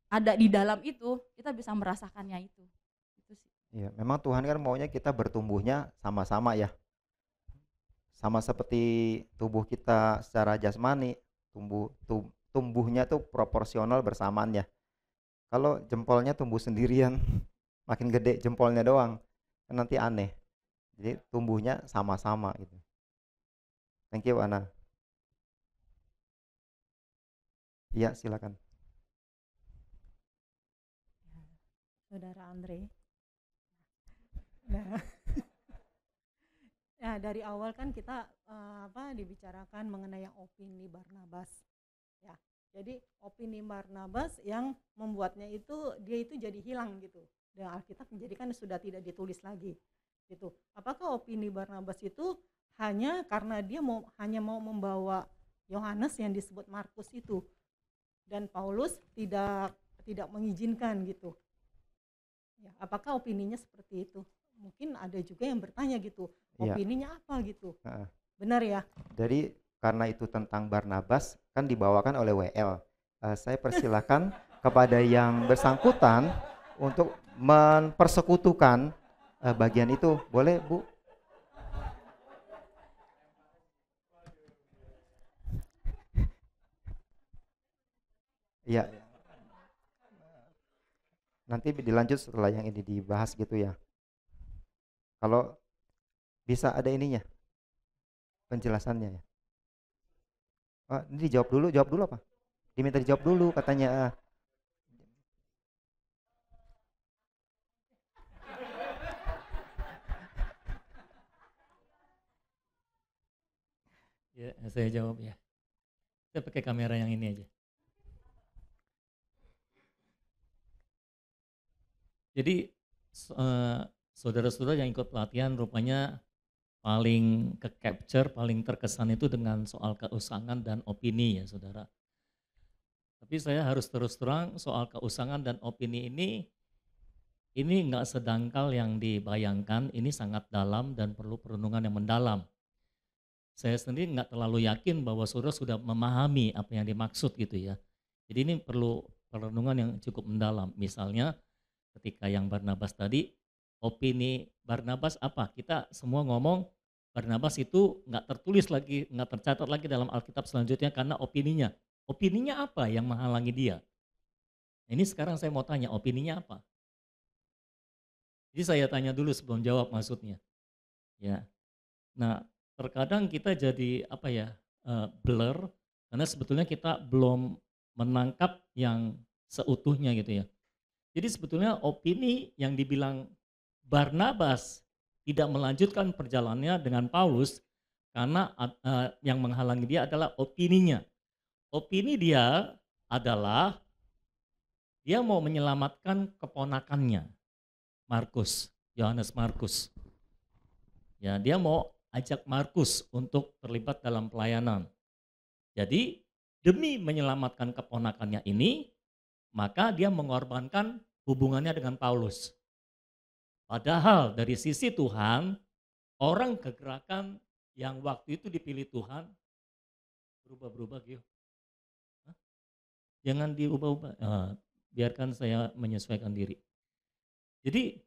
ada di dalam itu, kita bisa merasakannya itu. Itu sih. Iya, memang Tuhan kan maunya kita bertumbuhnya sama-sama ya. Sama seperti tubuh kita secara jasmani, tumbuhnya tuh proporsional bersamaan ya. Kalau jempolnya tumbuh sendirian, makin gede jempolnya doang, kan nanti aneh. Jadi tumbuhnya sama-sama gitu. Thank you Ana. Iya silakan. Saudara Andre. Nah, nah dari awal kan kita dibicarakan mengenai yang opini Barnabas. Ya, jadi opini Barnabas yang membuatnya dia itu jadi hilang gitu. Dan Alkitab menjadikan sudah tidak ditulis lagi. Gitu. Apakah opini Barnabas itu hanya karena dia hanya mau membawa Yohanes yang disebut Markus itu, dan Paulus tidak mengizinkan gitu. Ya, apakah opininya seperti itu? Mungkin ada juga yang bertanya gitu, opininya apa gitu. Benar ya? Jadi karena itu tentang Barnabas kan dibawakan oleh WL. Saya persilakan kepada yang bersangkutan untuk mempersekutukan bagian itu. Boleh Bu? Iya. Nanti dilanjut setelah yang ini dibahas gitu ya. Kalau bisa ada ininya, penjelasannya ya. Ini jawab dulu apa? Diminta dijawab dulu katanya. Ya, saya jawab ya. Saya pakai kamera yang ini aja. Jadi saudara-saudara yang ikut pelatihan rupanya paling ke-capture, paling terkesan itu dengan soal keusangan dan opini ya saudara. Tapi saya harus terus terang soal keusangan dan opini ini nggak sedangkal yang dibayangkan, ini sangat dalam dan perlu perenungan yang mendalam. Saya sendiri nggak terlalu yakin bahwa saudara sudah memahami apa yang dimaksud gitu ya. Jadi ini perlu perenungan yang cukup mendalam. Misalnya ketika yang Barnabas tadi, opini Barnabas apa? Kita semua ngomong Barnabas itu nggak tertulis lagi, nggak tercatat lagi dalam Alkitab selanjutnya karena opininya. Opininya apa yang menghalangi dia? Ini sekarang saya mau tanya, opininya apa? Jadi saya tanya dulu sebelum jawab maksudnya. Ya. Nah, terkadang kita jadi blur karena sebetulnya kita belum menangkap yang seutuhnya gitu ya. Jadi sebetulnya opini yang dibilang Barnabas tidak melanjutkan perjalanannya dengan Paulus karena yang menghalangi dia adalah opininya. Opini dia adalah dia mau menyelamatkan keponakannya, Yohanes Markus. Ya, dia mau ajak Markus untuk terlibat dalam pelayanan. Jadi demi menyelamatkan keponakannya ini, maka dia mengorbankan hubungannya dengan Paulus. Padahal dari sisi Tuhan, orang kegerakan yang waktu itu dipilih Tuhan, berubah-berubah gitu. Jangan diubah-ubah, biarkan saya menyesuaikan diri. Jadi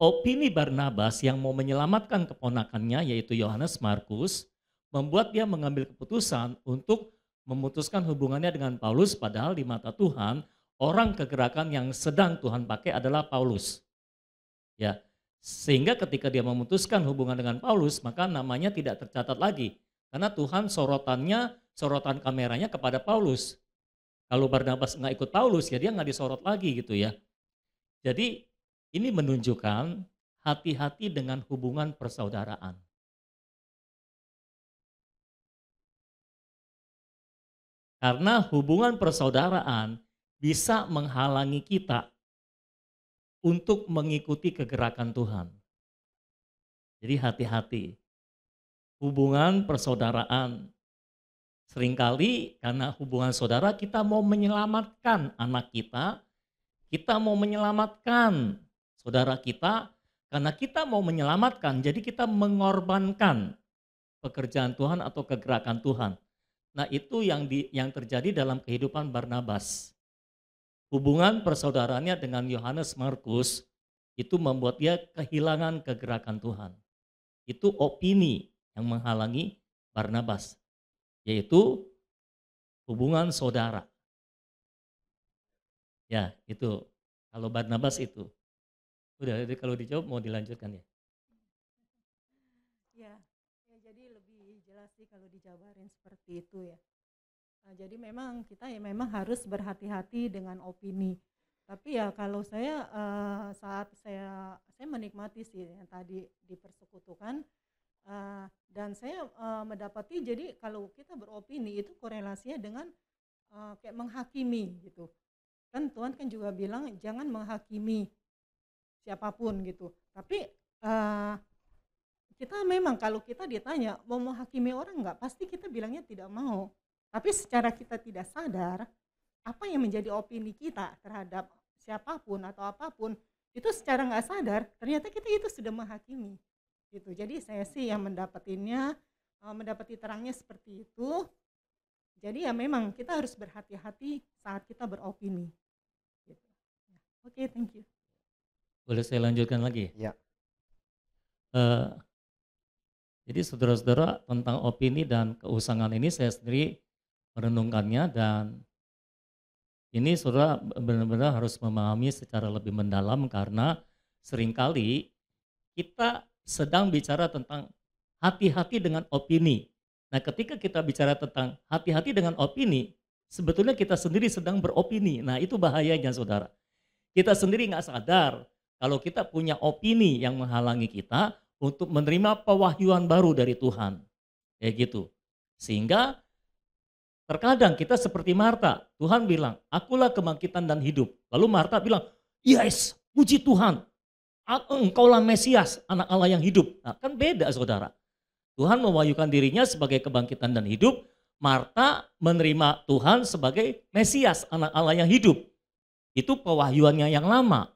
opini Barnabas yang mau menyelamatkan keponakannya yaitu Yohanes Markus membuat dia mengambil keputusan untuk memutuskan hubungannya dengan Paulus, padahal di mata Tuhan orang kegerakan yang sedang Tuhan pakai adalah Paulus. Ya, sehingga ketika dia memutuskan hubungan dengan Paulus maka namanya tidak tercatat lagi karena Tuhan sorotan kameranya kepada Paulus. Kalau Barnabas nggak ikut Paulus ya dia nggak disorot lagi gitu ya. Jadi ini menunjukkan hati-hati dengan hubungan persaudaraan. Karena hubungan persaudaraan bisa menghalangi kita untuk mengikuti kegerakan Tuhan. Jadi hati-hati. Hubungan persaudaraan. Seringkali karena hubungan saudara kita mau menyelamatkan anak kita mau menyelamatkan saudara kita, karena kita mau menyelamatkan, jadi kita mengorbankan pekerjaan Tuhan atau kegerakan Tuhan. Nah itu yang terjadi dalam kehidupan Barnabas. Hubungan persaudaraannya dengan Yohanes Markus itu membuat dia kehilangan kegerakan Tuhan. Itu opini yang menghalangi Barnabas, yaitu hubungan saudara. Ya itu, kalau Barnabas itu. Udah, jadi kalau dijawab mau dilanjutkan ya? Ya, jadi lebih jelas sih kalau dijabarin seperti itu ya. Nah, jadi memang kita ya memang harus berhati-hati dengan opini. Tapi ya kalau saya saat saya menikmati sih yang tadi dipersekutukan dan saya mendapati jadi kalau kita beropini itu korelasinya dengan kayak menghakimi gitu. Kan Tuhan kan juga bilang jangan menghakimi siapapun gitu. Tapi kita memang kalau kita ditanya mau menghakimi orang enggak, pasti kita bilangnya tidak mau. Tapi secara kita tidak sadar, apa yang menjadi opini kita terhadap siapapun atau apapun, itu secara nggak sadar, ternyata kita itu sudah menghakimi. Gitu. Jadi saya sih yang mendapati terangnya seperti itu. Jadi ya memang kita harus berhati-hati saat kita beropini. Gitu. Oke, thank you. Boleh saya lanjutkan lagi? Ya. Jadi saudara-saudara tentang opini dan keusangan ini saya sendiri merenungkannya dan ini saudara benar-benar harus memahami secara lebih mendalam karena seringkali kita sedang bicara tentang hati-hati dengan opini. Nah ketika kita bicara tentang hati-hati dengan opini, sebetulnya kita sendiri sedang beropini. Nah itu bahayanya saudara. Kita sendiri nggak sadar kalau kita punya opini yang menghalangi kita untuk menerima pewahyuan baru dari Tuhan. Kayak gitu. Sehingga terkadang kita seperti Marta, Tuhan bilang, akulah kebangkitan dan hidup. Lalu Marta bilang, yes, puji Tuhan, engkaulah Mesias, anak Allah yang hidup. Nah, kan beda saudara. Tuhan mewahyukan dirinya sebagai kebangkitan dan hidup, Marta menerima Tuhan sebagai Mesias, anak Allah yang hidup. Itu pewahyuannya yang lama,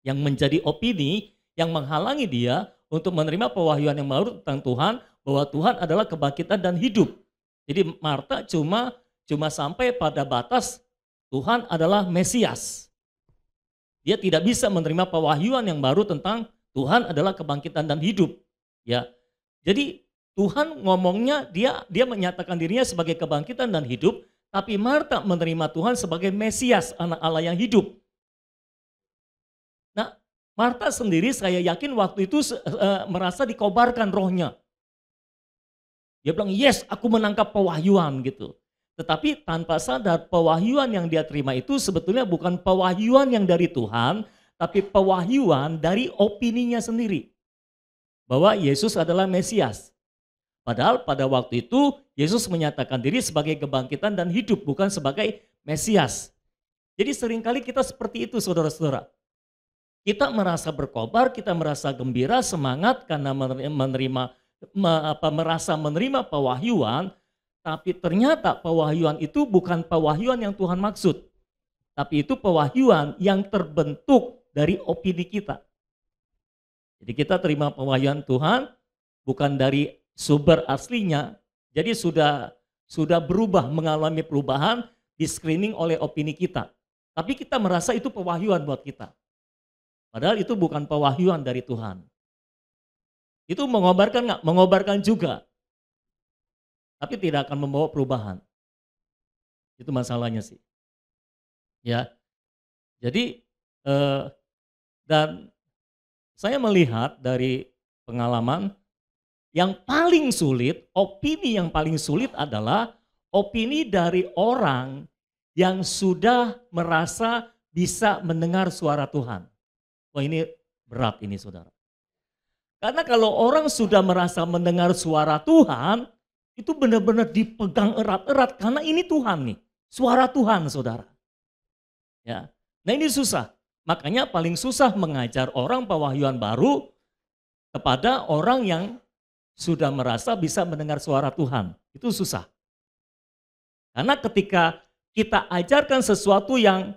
yang menjadi opini, yang menghalangi dia untuk menerima pewahyuan yang baru tentang Tuhan, bahwa Tuhan adalah kebangkitan dan hidup. Jadi Marta cuma sampai pada batas Tuhan adalah Mesias. Dia tidak bisa menerima pewahyuan yang baru tentang Tuhan adalah kebangkitan dan hidup. Ya, jadi Tuhan ngomongnya dia menyatakan dirinya sebagai kebangkitan dan hidup, tapi Marta menerima Tuhan sebagai Mesias, anak Allah yang hidup. Nah, Marta sendiri saya yakin waktu itu merasa dikobarkan rohnya. Dia bilang, yes, aku menangkap pewahyuan gitu. Tetapi tanpa sadar pewahyuan yang dia terima itu sebetulnya bukan pewahyuan yang dari Tuhan, tapi pewahyuan dari opininya sendiri. Bahwa Yesus adalah Mesias. Padahal pada waktu itu Yesus menyatakan diri sebagai kebangkitan dan hidup, bukan sebagai Mesias. Jadi seringkali kita seperti itu saudara-saudara. Kita merasa berkobar, kita merasa gembira, semangat karena merasa menerima pewahyuan, tapi ternyata pewahyuan itu bukan pewahyuan yang Tuhan maksud. Tapi itu pewahyuan yang terbentuk dari opini kita. Jadi kita terima pewahyuan Tuhan bukan dari sumber aslinya, jadi sudah berubah, mengalami perubahan, di screening oleh opini kita. Tapi kita merasa itu pewahyuan buat kita. Padahal itu bukan pewahyuan dari Tuhan. Itu mengobarkan nggak? Mengobarkan juga. Tapi tidak akan membawa perubahan. Itu masalahnya sih. Ya, jadi dan saya melihat dari pengalaman, yang paling sulit, opini yang paling sulit adalah opini dari orang yang sudah merasa bisa mendengar suara Tuhan. Wah, ini berat ini saudara. Karena kalau orang sudah merasa mendengar suara Tuhan, itu benar-benar dipegang erat-erat karena ini Tuhan nih, suara Tuhan saudara. Ya, nah ini susah. Makanya paling susah mengajar orang pewahyuan baru kepada orang yang sudah merasa bisa mendengar suara Tuhan. Itu susah. Karena ketika kita ajarkan sesuatu yang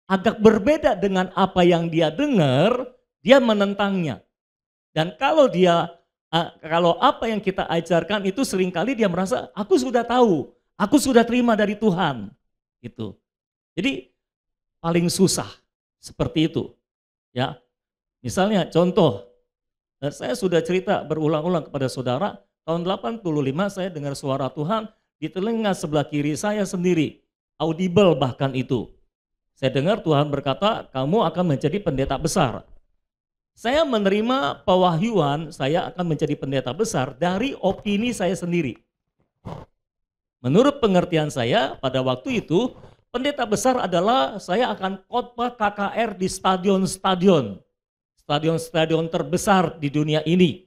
agak berbeda dengan apa yang dia dengar, dia menentangnya. Dan kalau apa yang kita ajarkan itu seringkali dia merasa, aku sudah tahu, aku sudah terima dari Tuhan. Gitu. Jadi paling susah seperti itu. Ya, misalnya contoh, saya sudah cerita berulang-ulang kepada saudara, tahun 85 saya dengar suara Tuhan di telinga sebelah kiri saya sendiri, audible bahkan itu. Saya dengar Tuhan berkata, kamu akan menjadi pendeta besar. Saya menerima pewahyuan, saya akan menjadi pendeta besar dari opini saya sendiri. Menurut pengertian saya pada waktu itu, pendeta besar adalah saya akan khotbah KKR di stadion-stadion terbesar di dunia ini.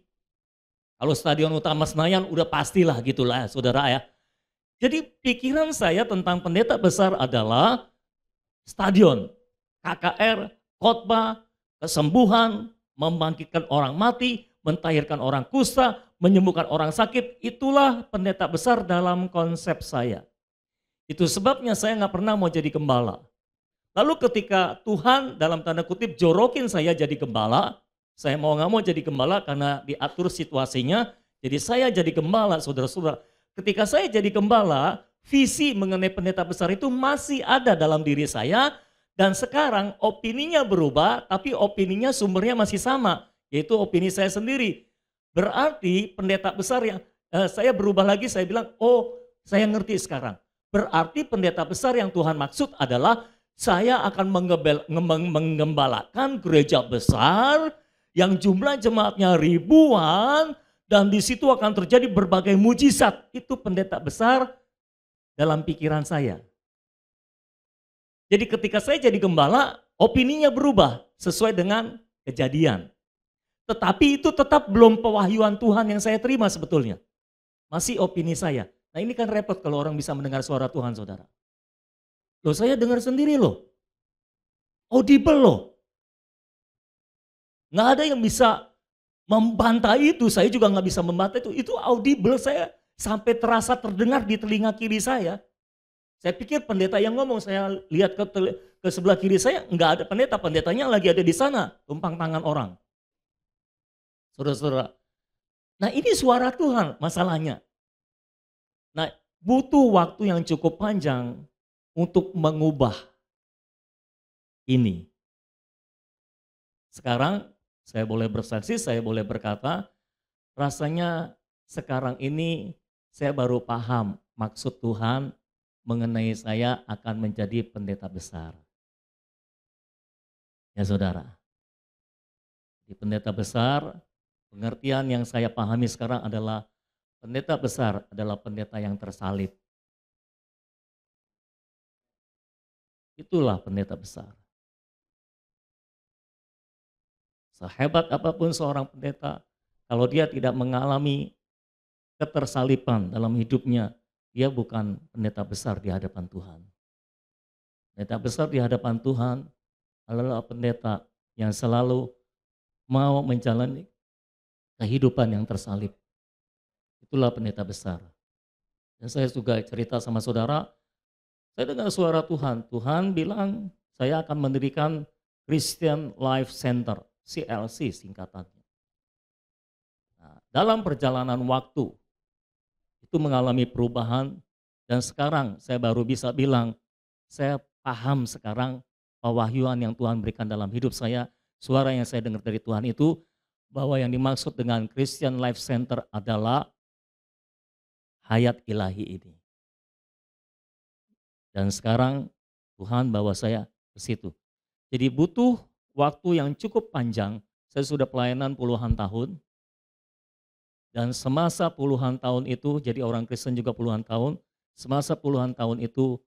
Kalau Stadion Utama Senayan udah pastilah gitulah saudara ya. Jadi pikiran saya tentang pendeta besar adalah stadion, KKR, khotbah, kesembuhan, membangkitkan orang mati, mentahirkan orang kusta, menyembuhkan orang sakit. Itulah pendeta besar dalam konsep saya. Itu sebabnya saya nggak pernah mau jadi gembala. Lalu ketika Tuhan dalam tanda kutip jorokin saya jadi gembala, saya mau nggak mau jadi gembala karena diatur situasinya, jadi saya jadi gembala saudara-saudara. Ketika saya jadi gembala, visi mengenai pendeta besar itu masih ada dalam diri saya, dan sekarang opininya berubah, tapi opininya sumbernya masih sama, yaitu opini saya sendiri. Berarti pendeta besar yang saya berubah lagi, saya bilang, oh saya ngerti sekarang. Berarti pendeta besar yang Tuhan maksud adalah saya akan menggembalakan gereja besar yang jumlah jemaatnya ribuan dan di situ akan terjadi berbagai mujizat. Itu pendeta besar dalam pikiran saya. Jadi ketika saya jadi gembala, opininya berubah sesuai dengan kejadian. Tetapi itu tetap belum pewahyuan Tuhan yang saya terima sebetulnya. masih opini saya. Nah ini kan repot kalau orang bisa mendengar suara Tuhan, saudara. Loh saya dengar sendiri loh, audible loh. Nggak ada yang bisa membantah itu, saya juga nggak bisa membantah itu audible, saya sampai terasa terdengar di telinga kiri saya. Saya pikir pendeta yang ngomong, saya lihat ke sebelah kiri saya, nggak ada pendeta, pendetanya lagi ada di sana, tumpang tangan orang. Saudara-saudara, nah ini suara Tuhan masalahnya. Nah butuh waktu yang cukup panjang untuk mengubah ini. Sekarang saya boleh bersaksi, saya boleh berkata, rasanya sekarang ini saya baru paham maksud Tuhan mengenai saya akan menjadi pendeta besar. Ya saudara, di pendeta besar, pengertian yang saya pahami sekarang adalah pendeta besar adalah pendeta yang tersalib. Itulah pendeta besar. Sehebat apapun seorang pendeta, kalau dia tidak mengalami ketersalipan dalam hidupnya, dia bukan pendeta besar di hadapan Tuhan. Pendeta besar di hadapan Tuhan adalah pendeta yang selalu mau menjalani kehidupan yang tersalib. Itulah pendeta besar. Dan saya juga cerita sama saudara, saya dengar suara Tuhan. Tuhan bilang, saya akan mendirikan Christian Life Center, CLC singkatannya. Nah, dalam perjalanan waktu, itu mengalami perubahan, dan sekarang saya baru bisa bilang, saya paham sekarang pewahyuan yang Tuhan berikan dalam hidup saya, suara yang saya dengar dari Tuhan itu, bahwa yang dimaksud dengan Christian Life Center adalah hayat ilahi ini. Dan sekarang Tuhan bawa saya ke situ. Jadi butuh waktu yang cukup panjang, saya sudah pelayanan puluhan tahun, dan semasa puluhan tahun itu, jadi orang Kristen juga puluhan tahun, semasa puluhan tahun itu,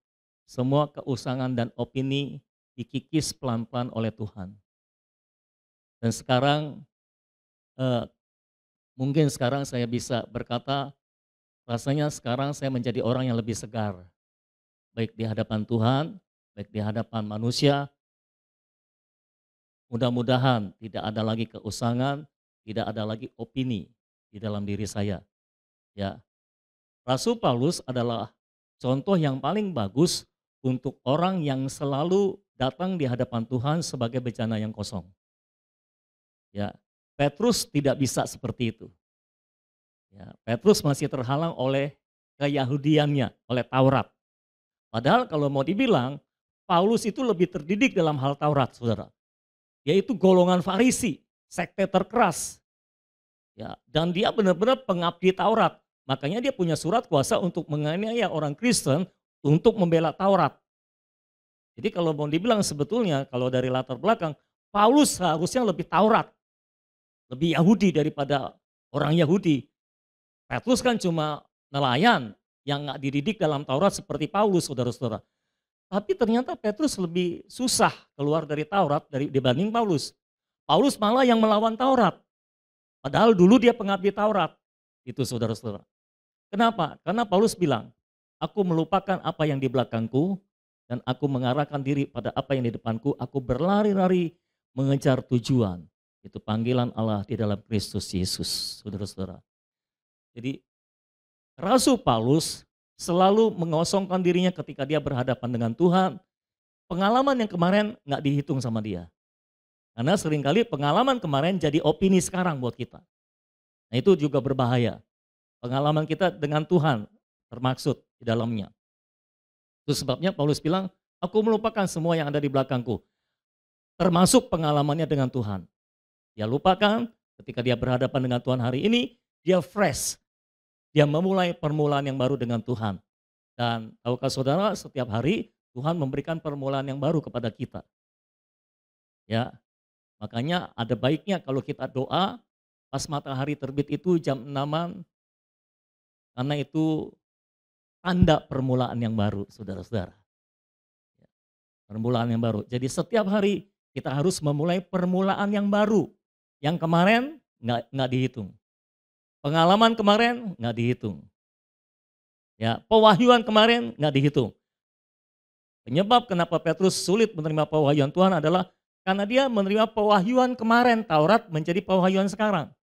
semua keusangan dan opini dikikis pelan-pelan oleh Tuhan. Dan sekarang, mungkin sekarang saya bisa berkata, rasanya sekarang saya menjadi orang yang lebih segar, baik di hadapan Tuhan, baik di hadapan manusia. Mudah-mudahan tidak ada lagi keusangan, tidak ada lagi opini di dalam diri saya. Ya, Rasul Paulus adalah contoh yang paling bagus untuk orang yang selalu datang di hadapan Tuhan sebagai bejana yang kosong. Ya, Petrus tidak bisa seperti itu. Ya, Petrus masih terhalang oleh keyahudiannya, oleh Taurat. Padahal kalau mau dibilang, Paulus itu lebih terdidik dalam hal Taurat, saudara. Yaitu golongan Farisi, sekte terkeras. Ya, dan dia benar-benar pengabdi Taurat. Makanya dia punya surat kuasa untuk menganiaya orang Kristen untuk membela Taurat. Jadi kalau mau dibilang sebetulnya kalau dari latar belakang, Paulus harusnya lebih Taurat, lebih Yahudi daripada orang Yahudi. Petrus kan cuma nelayan yang nggak dididik dalam Taurat seperti Paulus, saudara-saudara. Tapi ternyata Petrus lebih susah keluar dari Taurat dibanding Paulus. Paulus malah yang melawan Taurat. Padahal dulu dia pengabdi Taurat. Itu saudara-saudara. Kenapa? Karena Paulus bilang, aku melupakan apa yang di belakangku dan aku mengarahkan diri pada apa yang di depanku. Aku berlari-lari mengejar tujuan. Itu panggilan Allah di dalam Kristus Yesus, saudara-saudara. Jadi Rasul Paulus selalu mengosongkan dirinya ketika dia berhadapan dengan Tuhan. Pengalaman yang kemarin nggak dihitung sama dia. Karena seringkali pengalaman kemarin jadi opini sekarang buat kita. Nah itu juga berbahaya. Pengalaman kita dengan Tuhan termaksud di dalamnya. Itu sebabnya Paulus bilang, aku melupakan semua yang ada di belakangku. Termasuk pengalamannya dengan Tuhan. Dia lupakan ketika dia berhadapan dengan Tuhan hari ini, dia fresh. Dia memulai permulaan yang baru dengan Tuhan. Dan tahukah saudara, setiap hari Tuhan memberikan permulaan yang baru kepada kita. Ya, makanya ada baiknya kalau kita doa pas matahari terbit itu jam 6-an, karena itu tanda permulaan yang baru, saudara-saudara. Permulaan yang baru. Jadi setiap hari kita harus memulai permulaan yang baru. Yang kemarin nggak dihitung. Pengalaman kemarin nggak dihitung. Ya, pewahyuan kemarin nggak dihitung. Penyebab kenapa Petrus sulit menerima pewahyuan Tuhan adalah karena dia menerima pewahyuan kemarin, Taurat menjadi pewahyuan sekarang.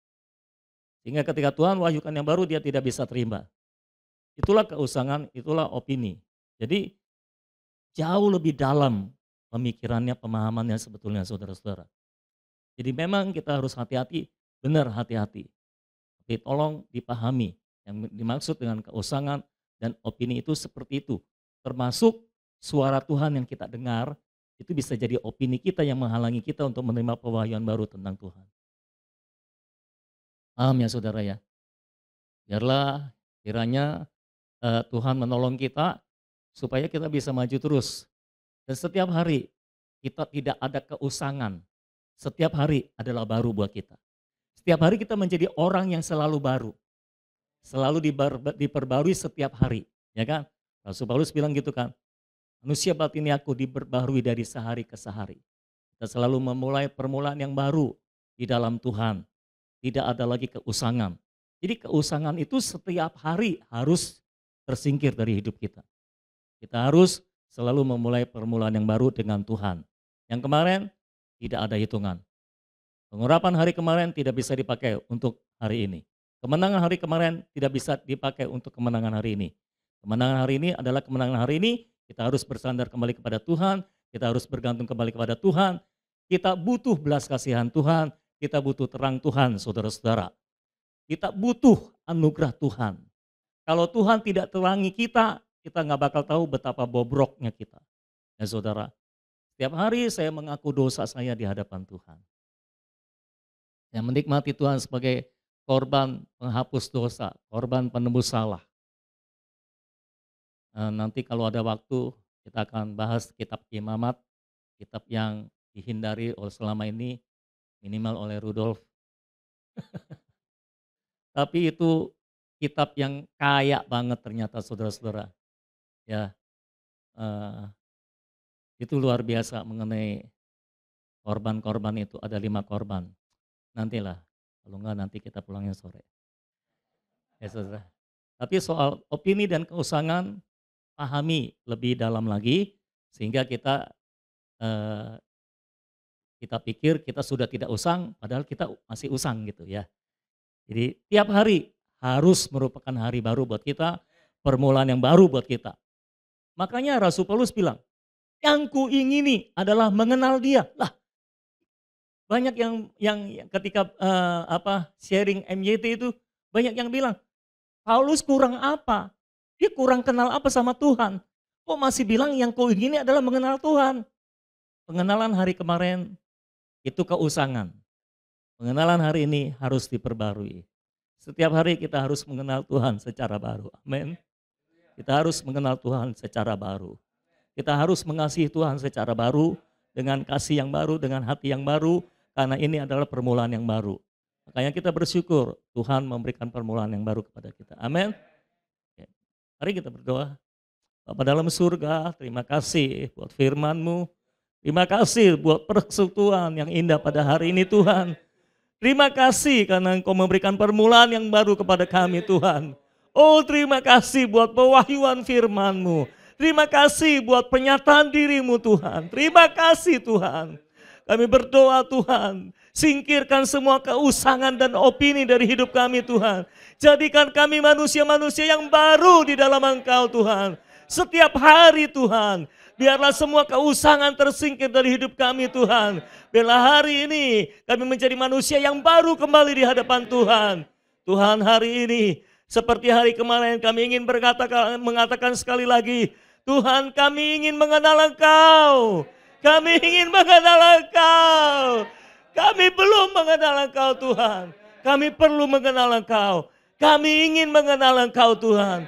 Sehingga ketika Tuhan wahyukan yang baru dia tidak bisa terima. Itulah keusangan, itulah opini. Jadi jauh lebih dalam pemikirannya, pemahamannya sebetulnya saudara-saudara. Jadi memang kita harus hati-hati, benar hati-hati. Tapi tolong dipahami yang dimaksud dengan keusangan dan opini itu seperti itu. Termasuk suara Tuhan yang kita dengar, itu bisa jadi opini kita yang menghalangi kita untuk menerima pewahyuan baru tentang Tuhan. Paham ya saudara ya? Biarlah kiranya Tuhan menolong kita supaya kita bisa maju terus. Dan setiap hari kita tidak ada keusangan. Setiap hari adalah baru buat kita. Setiap hari kita menjadi orang yang selalu baru. Selalu diperbarui setiap hari. Ya kan? Rasul Paulus bilang gitu kan. Manusia batini aku diperbarui dari sehari ke sehari. Kita selalu memulai permulaan yang baru di dalam Tuhan. Tidak ada lagi keusangan. Jadi keusangan itu setiap hari harus tersingkir dari hidup kita. Kita harus selalu memulai permulaan yang baru dengan Tuhan. Yang kemarin tidak ada hitungan. Pengurapan hari kemarin tidak bisa dipakai untuk hari ini. Kemenangan hari kemarin tidak bisa dipakai untuk kemenangan hari ini. Kemenangan hari ini adalah kemenangan hari ini. Kita harus bersandar kembali kepada Tuhan. Kita harus bergantung kembali kepada Tuhan. Kita butuh belas kasihan Tuhan. Kita butuh terang Tuhan, saudara-saudara. Kita butuh anugerah Tuhan. Kalau Tuhan tidak terangi kita nggak bakal tahu betapa bobroknya kita. Ya saudara, setiap hari saya mengaku dosa saya di hadapan Tuhan. Saya menikmati Tuhan sebagai korban penghapus dosa, korban penembus salah. Nanti kalau ada waktu kita akan bahas kitab Imamat, kitab yang dihindari oleh selama ini, minimal oleh Rudolf. Tapi itu kitab yang kaya banget ternyata saudara-saudara. Ya, itu luar biasa mengenai korban-korban itu. Ada 5 korban. Nantilah, kalau enggak nanti kita pulangnya sore. Ya saudara. Tapi soal opini dan keusangan, pahami lebih dalam lagi sehingga kita pikir kita sudah tidak usang, padahal kita masih usang gitu ya. Jadi tiap hari harus merupakan hari baru buat kita, permulaan yang baru buat kita. Makanya Rasul Paulus bilang, yang kuingini adalah mengenal Dia. Lah, banyak yang ketika sharing MYT itu banyak yang bilang, Paulus kurang apa? Dia kurang kenal apa sama Tuhan? Kok masih bilang yang kuingini adalah mengenal Tuhan? Pengenalan hari kemarin itu keusangan. Pengenalan hari ini harus diperbarui. Setiap hari kita harus mengenal Tuhan secara baru. Amin. Kita harus mengenal Tuhan secara baru. Kita harus mengasihi Tuhan secara baru, dengan kasih yang baru, dengan hati yang baru, karena ini adalah permulaan yang baru. Makanya kita bersyukur Tuhan memberikan permulaan yang baru kepada kita. Amin. Mari kita berdoa. Bapa dalam surga, terima kasih buat firman-Mu. Terima kasih buat persekutuan yang indah pada hari ini Tuhan. Terima kasih karena Engkau memberikan permulaan yang baru kepada kami Tuhan. Oh terima kasih buat pewahyuan firman-Mu. Terima kasih buat pernyataan diri-Mu Tuhan. Terima kasih Tuhan. Kami berdoa Tuhan, singkirkan semua keusangan dan opini dari hidup kami Tuhan. Jadikan kami manusia-manusia yang baru di dalam Engkau Tuhan. Setiap hari Tuhan, biarlah semua keusangan tersingkir dari hidup kami Tuhan. Biarlah hari ini kami menjadi manusia yang baru kembali di hadapan Tuhan. Tuhan hari ini seperti hari kemarin kami ingin mengatakan sekali lagi, Tuhan kami ingin mengenal Engkau. Kami ingin mengenal Engkau. Kami belum mengenal Engkau Tuhan. Kami perlu mengenal Engkau. Kami ingin mengenal Engkau Tuhan.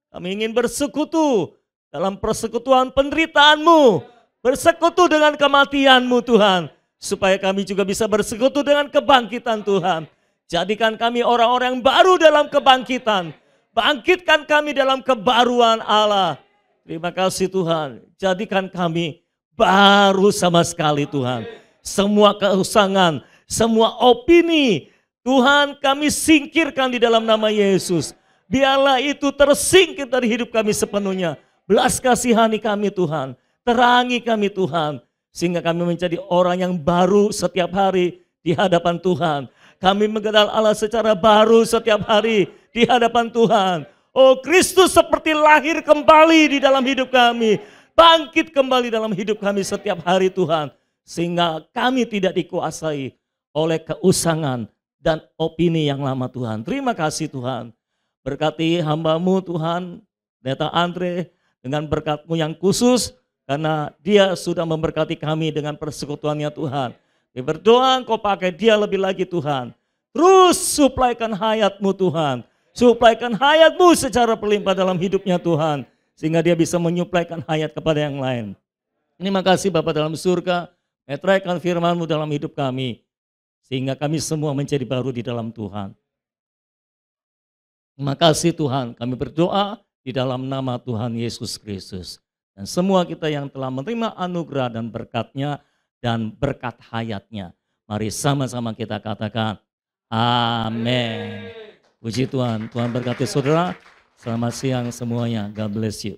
Kami ingin bersekutu dalam persekutuan penderitaan-Mu. Bersekutu dengan kematian-Mu Tuhan. Supaya kami juga bisa bersekutu dengan kebangkitan Tuhan. Jadikan kami orang-orang yang baru dalam kebangkitan. Bangkitkan kami dalam kebaruan Allah. Terima kasih Tuhan. Jadikan kami baru sama sekali Tuhan. Semua keusangan, semua opini, Tuhan kami singkirkan di dalam nama Yesus. Biarlah itu tersingkir dari hidup kami sepenuhnya. Belas kasihani kami Tuhan. Terangi kami Tuhan. Sehingga kami menjadi orang yang baru setiap hari di hadapan Tuhan. Kami mengenal Allah secara baru setiap hari di hadapan Tuhan. Oh, Kristus seperti lahir kembali di dalam hidup kami. Bangkit kembali dalam hidup kami setiap hari Tuhan. Sehingga kami tidak dikuasai oleh keusangan dan opini yang lama Tuhan. Terima kasih Tuhan. Berkati hamba-Mu Tuhan, Pendeta Andre, dengan berkat-Mu yang khusus, karena dia sudah memberkati kami dengan persekutuannya Tuhan. Dia berdoa Engkau pakai dia lebih lagi Tuhan. Terus suplaikan hayat-Mu Tuhan. Suplaikan hayat-Mu secara berlimpah dalam hidupnya Tuhan. Sehingga dia bisa menyuplaikan hayat kepada yang lain. Terima kasih Bapa dalam surga, meteraikan firman-Mu dalam hidup kami. Sehingga kami semua menjadi baru di dalam Tuhan. Terima kasih Tuhan, kami berdoa di dalam nama Tuhan Yesus Kristus. Dan semua kita yang telah menerima anugerah dan berkat-Nya dan berkat hayat-Nya. Mari sama-sama kita katakan, amin. Puji Tuhan, Tuhan berkati saudara. Selamat siang semuanya, God bless you.